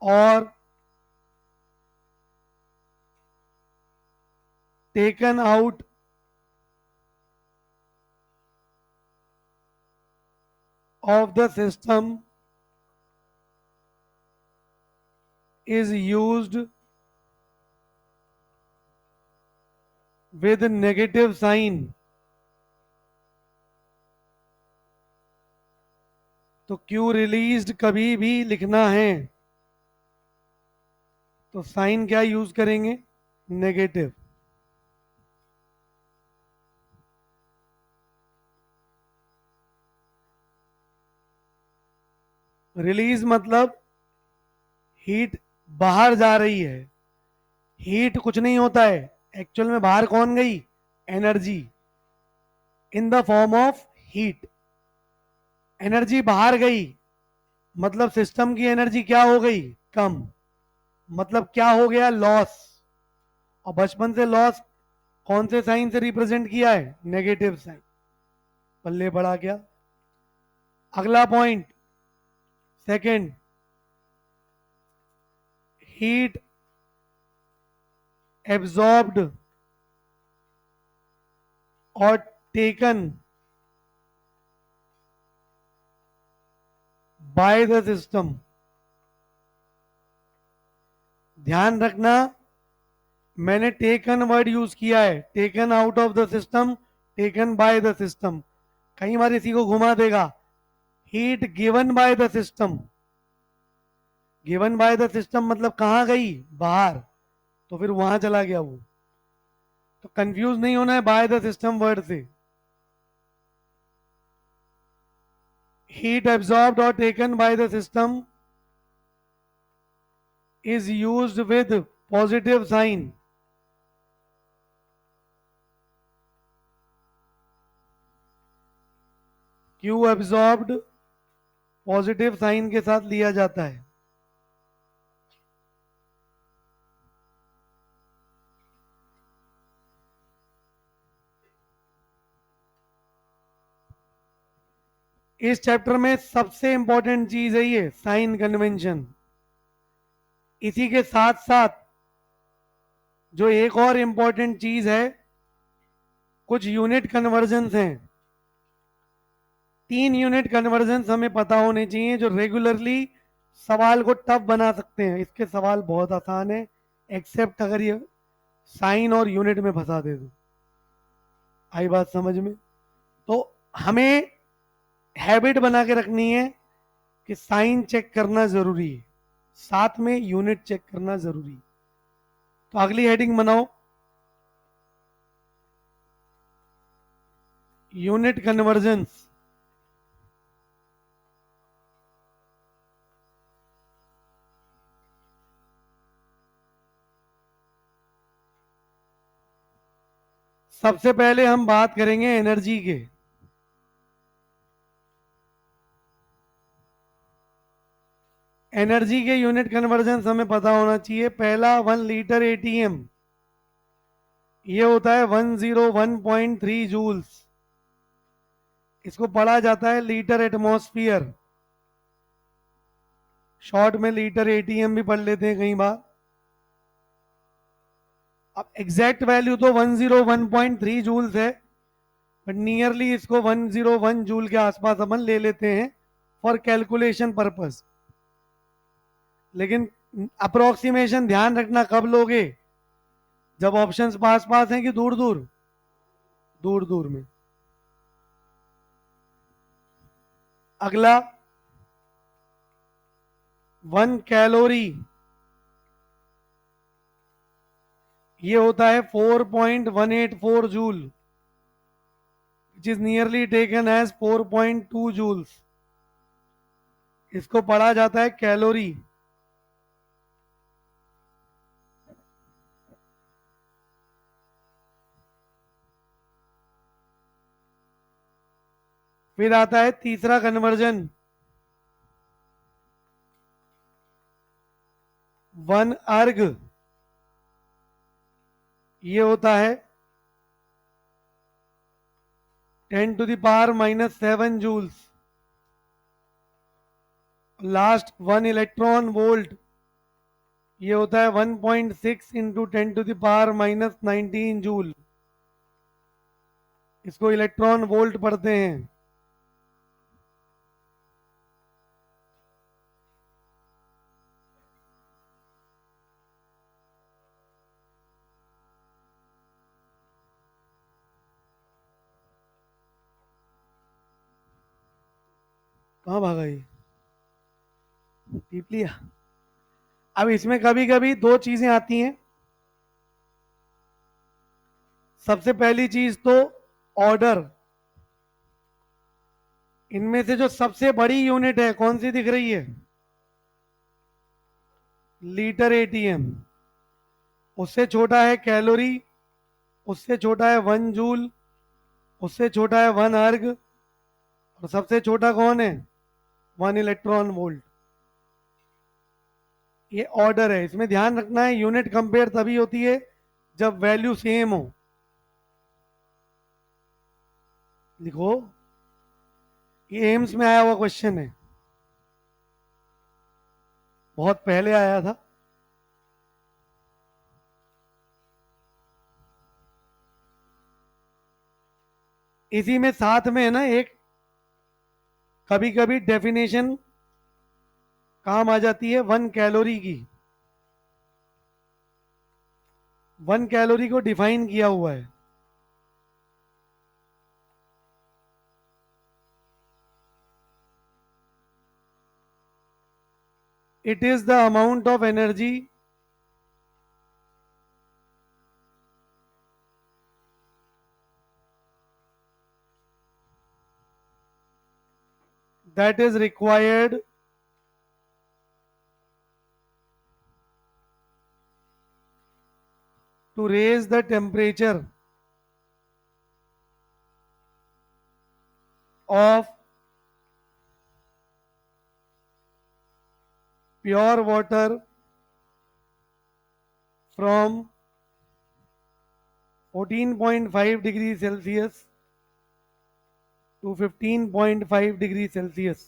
और taken out of the system is used with negative sign। तो क्यू रिलीज्ड कभी भी लिखना है तो साइन क्या यूज करेंगे, नेगेटिव। रिलीज मतलब हीट बाहर जा रही है। हीट कुछ नहीं होता है, एक्चुअल में बाहर कौन गई, energy in the form of heat. Energy बाहर गई मतलब सिस्टम की एनर्जी क्या हो गई, कम। मतलब क्या हो गया, लॉस। और बचपन से लॉस कौन से साइन से रिप्रेजेंट किया है, नेगेटिव साइन। पल्ले पड़ा क्या। अगला पॉइंट सेकंड, हीट एब्जॉर्ब्ड और टेकन बाय द सिस्टम। ध्यान रखना मैंने टेकन वर्ड यूज किया है, taken out of the system, taken by the system. कई बार इसी को घुमा देगा, heat given by the system. Given by the system मतलब कहां गई, बाहर, तो फिर वहां चला गया वो। तो कंफ्यूज नहीं होना है बाय द सिस्टम वर्ड से। हीट एब्जॉर्ब्ड और taken by the system is used with positive sign। Q absorbed positive sign के साथ लिया जाता है। इस चैप्टर में सबसे इंपॉर्टेंट चीज है ये साइन कन्वेंशन। इसी के साथ साथ जो एक और इंपॉर्टेंट चीज है, कुछ यूनिट कन्वर्जन हैं। 3 यूनिट कन्वर्जन हमें पता होने चाहिए जो रेगुलरली सवाल को टफ बना सकते हैं। इसके सवाल बहुत आसान है, एक्सेप्ट अगर ये साइन और यूनिट में फंसा दे दो। आई बात समझ में। तो हमें हैबिट बना के रखनी है कि साइन चेक करना जरूरी है, साथ में यूनिट चेक करना जरूरी है। तो अगली हेडिंग बनाओ, यूनिट कन्वर्जन्स। सबसे पहले हम बात करेंगे एनर्जी के। एनर्जी के यूनिट कन्वर्जन हमें पता होना चाहिए। पहला 1 लीटर एटीएम, ये होता है 101.3 जूल्स। इसको पढ़ा जाता है लीटर एटमॉस्फियर, शॉर्ट में लीटर एटीएम भी पढ़ लेते हैं कई बार। अब एग्जैक्ट वैल्यू तो 101.3 जूल्स है, बट नियरली इसको 101 जूल के आसपास अपन ले लेते हैं फॉर कैलकुलेशन पर्पस। लेकिन अप्रोक्सीमेशन ध्यान रखना कब लोगे, जब ऑप्शंस पास पास हैं कि दूर दूर, दूर दूर में। अगला 1 कैलोरी, ये होता है 4.184 joule, which is nearly taken as 4.2 joules. इसको पढ़ा जाता है कैलोरी। फिर आता है तीसरा कन्वर्जन, 1 अर्ग, ये होता है 10⁻⁻7 जूल्स। लास्ट 1 इलेक्ट्रॉन वोल्ट, ये होता है 1.6 इंटू 10⁻⁻19 जूल। इसको इलेक्ट्रॉन वोल्ट पढ़ते हैं। कहाँ भागा ये, टीप लिया। अब इसमें कभी कभी दो चीजें आती हैं। सबसे पहली चीज तो ऑर्डर। इनमें से जो सबसे बड़ी यूनिट है कौन सी दिख रही है, लीटर एटीएम। उससे छोटा है कैलोरी, उससे छोटा है 1 जूल, उससे छोटा है 1 अर्ग, और सबसे छोटा कौन है, 1 इलेक्ट्रॉन वोल्ट। ये ऑर्डर है। इसमें ध्यान रखना है यूनिट कंपेयर तभी होती है जब वैल्यू सेम हो। लिखो, ये एम्स में आया हुआ क्वेश्चन है, बहुत पहले आया था। इसी में साथ में है ना एक, कभी कभी डेफिनेशन काम आ जाती है 1 कैलोरी की। 1 कैलोरी को डिफाइन किया हुआ है, it is the amount of energy that is required to raise the temperature of pure water from 14.5 degrees Celsius to 15.5 degrees Celsius।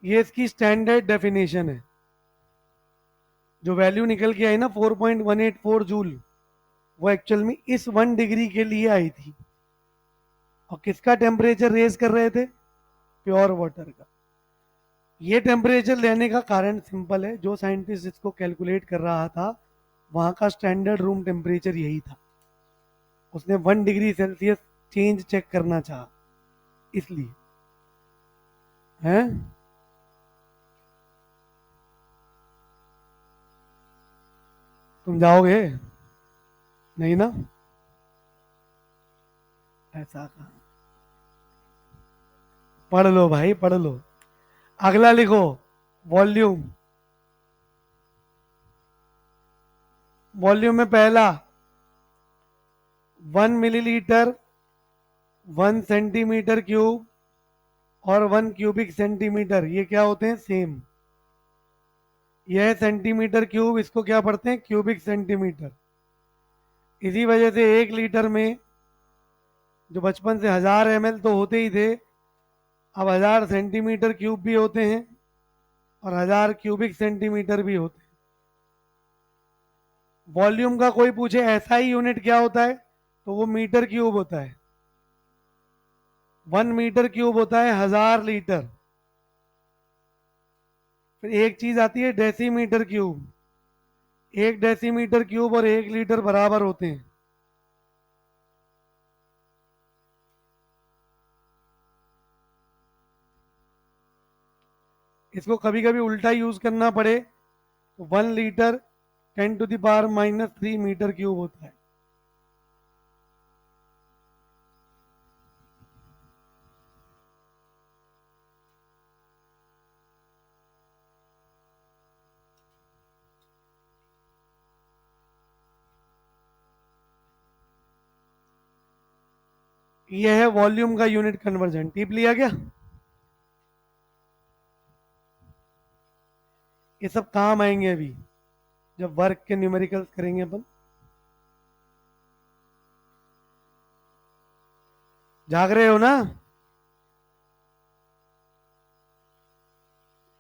ये इसकी स्टैंडर्ड डेफिनेशन है। जो वैल्यू निकल के आई ना 4.184 जूल, वो एक्चुअल में इस 1 डिग्री के लिए आई थी। और किसका टेम्परेचर रेज कर रहे थे, प्योर वाटर का। ये टेम्परेचर लेने का कारण सिंपल है, जो साइंटिस्ट इसको कैलकुलेट कर रहा था वहां का स्टैंडर्ड रूम टेम्परेचर यही था। उसने 1 डिग्री सेल्सियस चेंज चेक करना चाहा, इसलिए है। तुम जाओगे नहीं ना, ऐसा कहा। पढ़ लो भाई, पढ़ लो। अगला लिखो, वॉल्यूम। वॉल्यूम में पहला 1 मिलीलीटर, 1 सेंटीमीटर क्यूब और 1 क्यूबिक सेंटीमीटर, ये क्या होते हैं? सेम। यह सेंटीमीटर क्यूब, इसको क्या पढ़ते हैं? Cubic centimetre. इसी वजह से 1 लीटर में जो बचपन से 1000 ml तो होते ही थे, अब 1000 सेंटीमीटर क्यूब भी होते हैं और 1000 क्यूबिक सेंटीमीटर भी होते हैं। वॉल्यूम का कोई पूछे ऐसा ही यूनिट क्या होता है, तो वो मीटर क्यूब होता है। 1 मीटर क्यूब होता है 1000 लीटर। फिर एक चीज आती है डेसीमीटर क्यूब। 1 डेसीमीटर क्यूब और 1 लीटर बराबर होते हैं। इसको कभी कभी उल्टा यूज करना पड़े तो 1 लीटर 10⁻³ होता है। यह है वॉल्यूम का यूनिट कन्वर्जन। टिप लिया क्या? ये सब काम आएंगे अभी जब वर्क के न्यूमेरिकल्स करेंगे अपन। जाग रहे हो ना?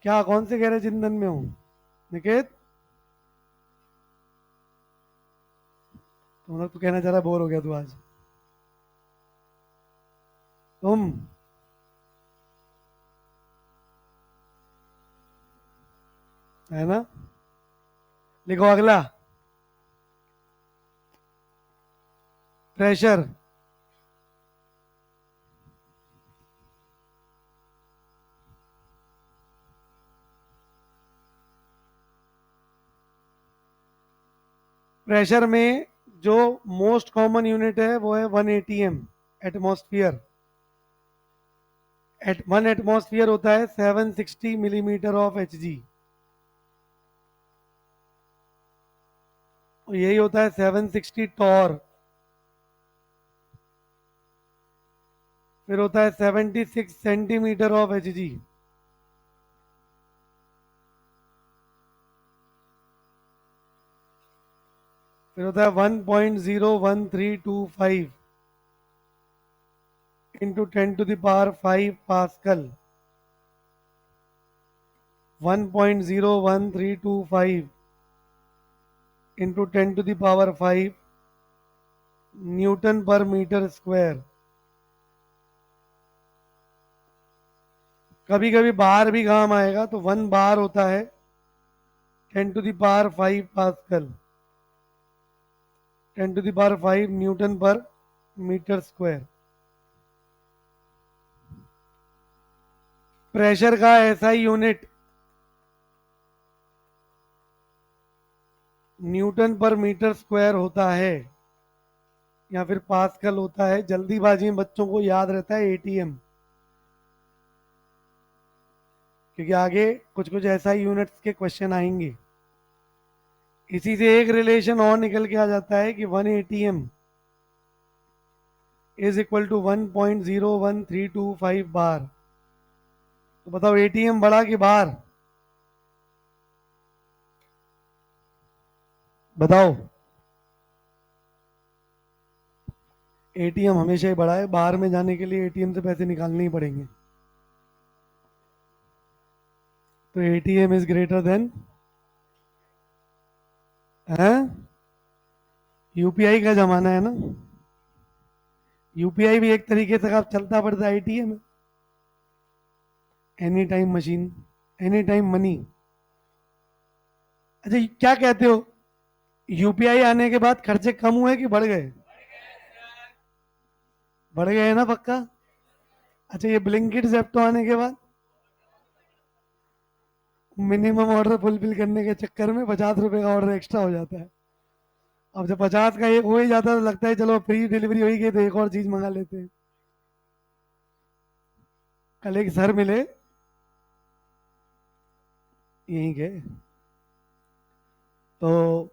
क्या कौन से गहरे चिंतन में हो निकेत? तुम लोग तो कहना चाह रहा बोर हो गया तू आज। तुम है ना? लिखो अगला, प्रेशर। प्रेशर में जो मोस्ट कॉमन यूनिट है वो है 1 atm, एटमॉस्फियर। 1 एटमॉस्फियर होता है 760 मिलीमीटर ऑफ Hg, और यही होता है 760 टॉर। फिर होता है 76 सेंटीमीटर ऑफ Hg। फिर होता है 1.01325 इंटू 10⁵ पास्कल। 1.01325 इंटू 10⁵ न्यूटन पर मीटर स्क्वायर। कभी कभी बार भी काम आएगा, तो 1 बार होता है 10⁵ पास्कल। 10⁵ न्यूटन पर मीटर स्क्वायर। प्रेशर का ऐसा ही यूनिट न्यूटन पर मीटर स्क्वायर होता है या फिर पास्कल होता है। जल्दीबाजी में बच्चों को याद रहता है एटीएम, क्योंकि आगे कुछ कुछ ऐसा ही यूनिट्स के क्वेश्चन आएंगे। इसी से एक रिलेशन और निकल के आ जाता है कि 1 atm इज इक्वल टू 1.01325 बार। तो बताओ एटीएम बड़ा कि बार? बताओ। एटीएम हमेशा ही बड़ा है। बाहर में जाने के लिए एटीएम से पैसे निकालने ही पड़ेंगे। तो एटीएम इज ग्रेटर देन है। यूपीआई का जमाना है ना। यूपीआई भी एक तरीके से आप चलता पड़ता है ATM, any time machine, any time money. अच्छा क्या कहते हो, यूपीआई आने के बाद खर्चे कम हुए कि बढ़ गए? बढ़ गए ना पक्का? अच्छा ये ब्लिंकिट ज़ेप्टो आने के बाद मिनिमम ऑर्डर फुलफिल करने के चक्कर में 50 रुपए का ऑर्डर एक्स्ट्रा हो जाता है। अब जब 50 का एक हो ही जाता है तो लगता है चलो फ्री डिलीवरी हो ही गई तो एक और चीज मंगा लेते हैं। कल एक सर मिले यहीं के, तो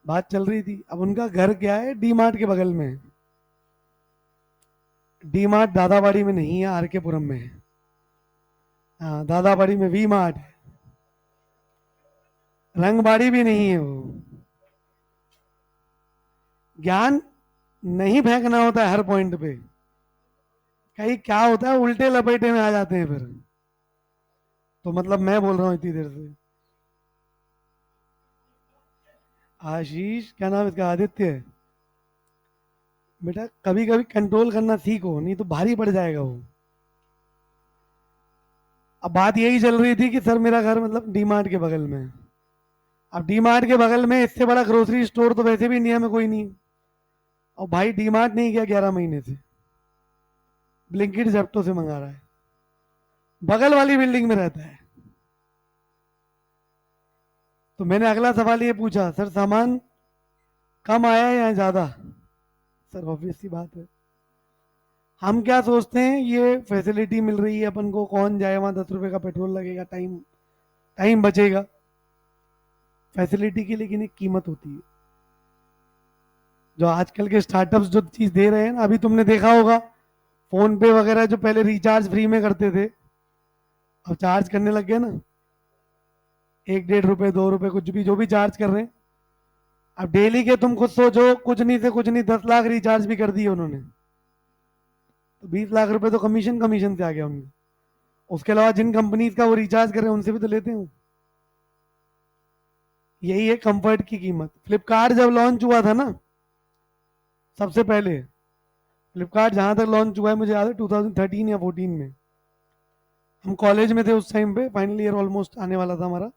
बात चल रही थी। अब उनका घर क्या है, डी मार्ट के बगल में है। डी मार्ट दादाबाड़ी में नहीं है, आर के पुरम में है। हाँ, दादाबाड़ी में वी मार्ट है। रंगबाड़ी भी नहीं है वो। ज्ञान नहीं फेंकना होता है हर पॉइंट पे। कहीं क्या होता है, उल्टे लपेटे में आ जाते हैं फिर। तो मतलब मैं बोल रहा हूँ इतनी देर से। आशीष, क्या नाम है इसका, आदित्य। बेटा कभी कभी कंट्रोल करना सीखो, नहीं तो भारी पड़ जाएगा वो। अब बात यही चल रही थी कि सर मेरा घर मतलब डी मार्ट के बगल में है। अब डी मार्ट के बगल में इससे बड़ा ग्रोसरी स्टोर तो वैसे भी इंडिया में कोई नहीं। और भाई डी मार्ट नहीं गया 11 महीने से, ब्लिंकिट जेप्टो से मंगा रहा है, बगल वाली बिल्डिंग में रहता है। तो मैंने अगला सवाल ये पूछा, सर सामान कम आया है या ज्यादा। सर ऑब्वियस सी बात है, हम क्या सोचते हैं ये फैसिलिटी मिल रही है अपन को, कौन जाए वहां, 10 रुपए का पेट्रोल लगेगा, टाइम टाइम बचेगा। फैसिलिटी की लेकिन एक कीमत होती है। जो आजकल के स्टार्टअप्स जो चीज दे रहे हैं ना, अभी तुमने देखा होगा फोन पे वगैरह जो पहले रिचार्ज फ्री में करते थे, अब चार्ज करने लग गए ना। 1 1.5 रुपए 2 रुपए कुछ भी, जो भी चार्ज कर रहे हैं। अब डेली के तुम खुद सोचो, कुछ नहीं से कुछ नहीं 10 लाख रिचार्ज भी कर दिए उन्होंने, तो 20 लाख रुपए तो कमीशन कमीशन से आ गया उनके। उसके अलावा जिन कंपनीज का वो रिचार्ज कर रहे हैं उनसे भी तो लेते हैं। यही है कंफर्ट की कीमत। फ्लिपकार्ट जब लॉन्च हुआ था ना, सबसे पहले फ्लिपकार्ट जहां तक लॉन्च हुआ है मुझे याद है 2013 या 14 में। हम कॉलेज में थे उस टाइम पे, फाइनल ईयर ऑलमोस्ट आने वाला था हमारा।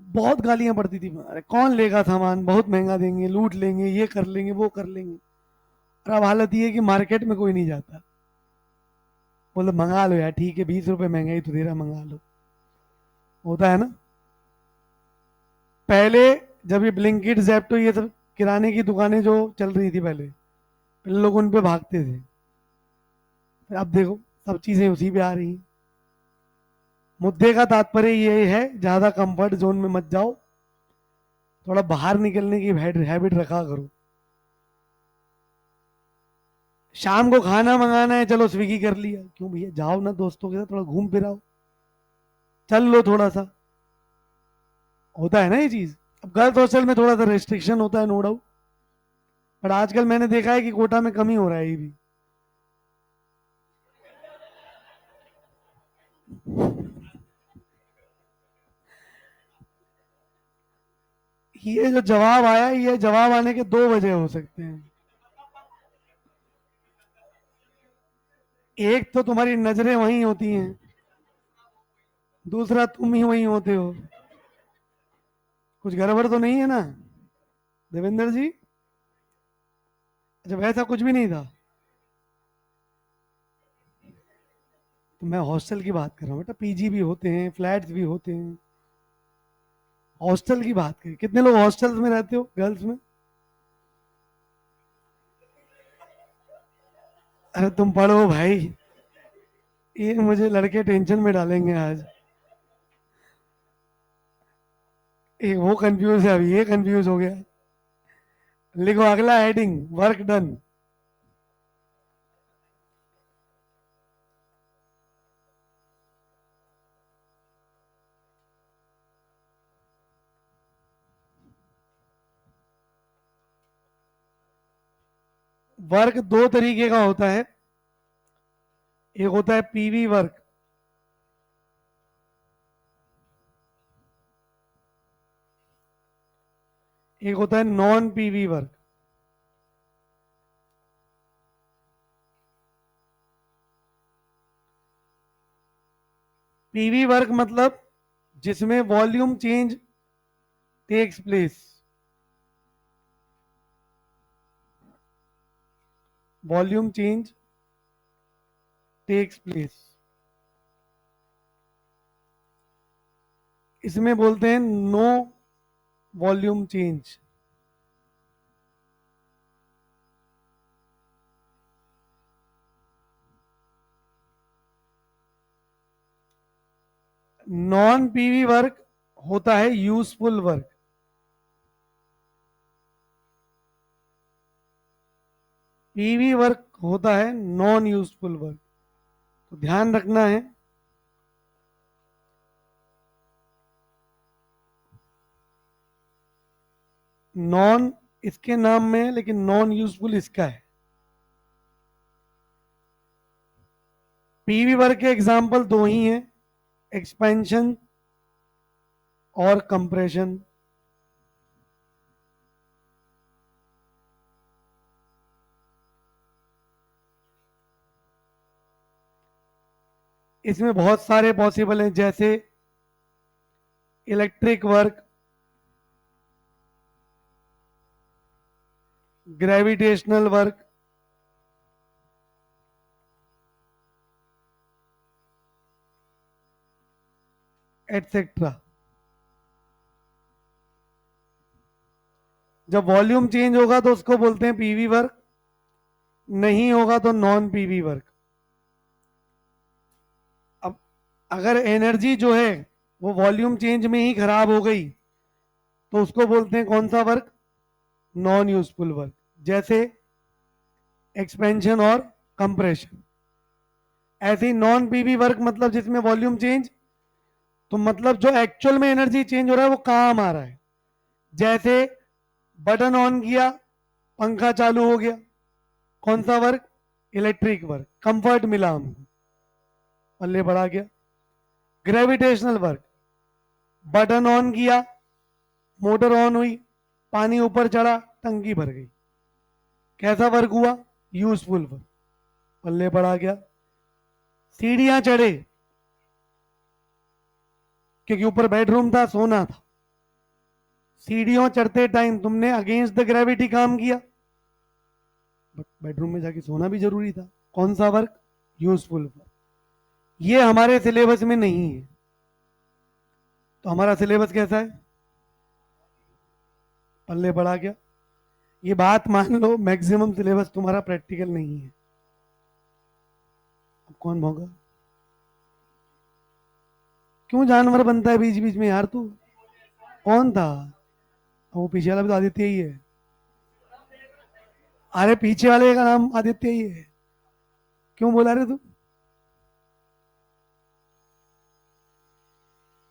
बहुत गालियां पड़ती थी, अरे कौन लेगा सामान, बहुत महंगा देंगे, लूट लेंगे, ये कर लेंगे वो कर लेंगे। और अब हालत ये है कि मार्केट में कोई नहीं जाता। बोले मंगा लो यार, ठीक है 20 रुपए महंगाई तो दे रहा, मंगा लो। होता है ना। पहले जब ये ब्लिंकिट जेप्टो ये सब किराने की दुकानें जो चल रही थी पहले, पहले लोग उन पे भागते थे। फिर अब देखो सब चीजें उसी पे आ रही हैं। मुद्दे का तात्पर्य ये है, ज्यादा कंफर्ट जोन में मत जाओ, थोड़ा बाहर निकलने की हैबिट रखा करो। शाम को खाना मंगाना है, चलो स्विगी कर लिया, क्यों भैया, जाओ ना दोस्तों के साथ थोड़ा घूम फिर आओ, चल लो थोड़ा सा। होता है ना ये चीज। अब गर्ल्स हॉस्टल में थोड़ा सा रेस्ट्रिक्शन होता है, नो डाउट। पर आजकल मैंने देखा है कि कोटा में कमी हो रहा है ये भी। ये जो जवाब आया, ये जवाब आने के दो वजह हो सकते हैं। एक तो तुम्हारी नजरें वहीं होती हैं, दूसरा तुम ही वहीं होते हो। कुछ गड़बड़ तो नहीं है ना देवेंद्र जी। अच्छा वैसा कुछ भी नहीं था। तो मैं हॉस्टल की बात कर रहा हूँ बेटा, पीजी भी होते हैं, फ्लैट्स भी होते हैं। हॉस्टल की बात करें, कितने लोग हॉस्टल्स में रहते हो गर्ल्स में। अरे तुम पढ़ो भाई, ये मुझे लड़के टेंशन में डालेंगे आज। एक वो कंफ्यूज है, अभी ये कंफ्यूज हो गया। लिखो अगला हेडिंग, वर्क डन। वर्क दो तरीके का होता है। एक होता है पीवी वर्क, एक होता है non PV work. PV work मतलब जिसमें volume change takes place. Volume change takes place, इसमें बोलते हैं no volume change. Non PV work होता है यूजफुल वर्क। पीवी वर्क होता है नॉन यूजफुल वर्क। तो ध्यान रखना है। नॉन इसके नाम में है, लेकिन नॉन यूजफुल इसका है। पीवी वर्क के एग्जांपल दो ही हैं, एक्सपेंशन और कंप्रेशन। इसमें बहुत सारे पॉसिबल हैं, जैसे electric work, gravitational work, etcetera. जब वॉल्यूम चेंज होगा तो उसको बोलते हैं पीवी वर्क, नहीं होगा तो नॉन पीवी वर्क। अब अगर एनर्जी जो है वो वॉल्यूम चेंज में ही खराब हो गई तो उसको बोलते हैं कौन सा वर्क? नॉन यूजफुल वर्क, जैसे एक्सपेंशन और कंप्रेशन। ऐसे ही नॉन पीवी वर्क मतलब जिसमें वॉल्यूम चेंज, तो मतलब जो एक्चुअल में एनर्जी चेंज हो रहा है वो काम आ रहा है। जैसे बटन ऑन किया, पंखा चालू हो गया, कौन सा वर्क? इलेक्ट्रिक वर्क, कंफर्ट मिला हमको, पल्ले बढ़ा गया। ग्रेविटेशनल वर्क, बटन ऑन किया, मोटर ऑन हुई, पानी ऊपर चढ़ा, टंकी भर गई, कैसा वर्क हुआ? यूजफुल वर्क, पल्ले बढ़ा गया। सीढ़ियां चढ़े, क्योंकि ऊपर बेडरूम था, सोना था, सीढ़ियों चढ़ते टाइम तुमने अगेंस्ट द ग्रेविटी काम किया, बट बेडरूम में जाके सोना भी जरूरी था, कौन सा वर्क? Useful work. ये हमारे सिलेबस में नहीं है। तो हमारा सिलेबस कैसा है? पल्ले बढ़ा गया। ये बात मान लो, मैक्सिमम सिलेबस तुम्हारा प्रैक्टिकल नहीं है। अब कौन भोगा? क्यों जानवर बनता है बीच बीच में यार तू? कौन था? वो पीछे वाला भी तो आदित्य ही है। अरे पीछे वाले का नाम आदित्य ही है। क्यों बोला रे तू?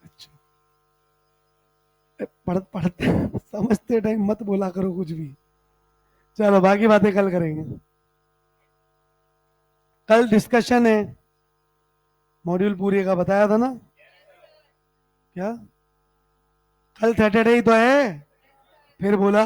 अच्छा, पढ़ते समझते टाइम मत बोला करो कुछ भी। चलो बाकी बातें कल करेंगे। कल डिस्कशन है, मॉड्यूल पूरे का बताया था ना? क्या? कल सैटरडे ही तो है, फिर बोला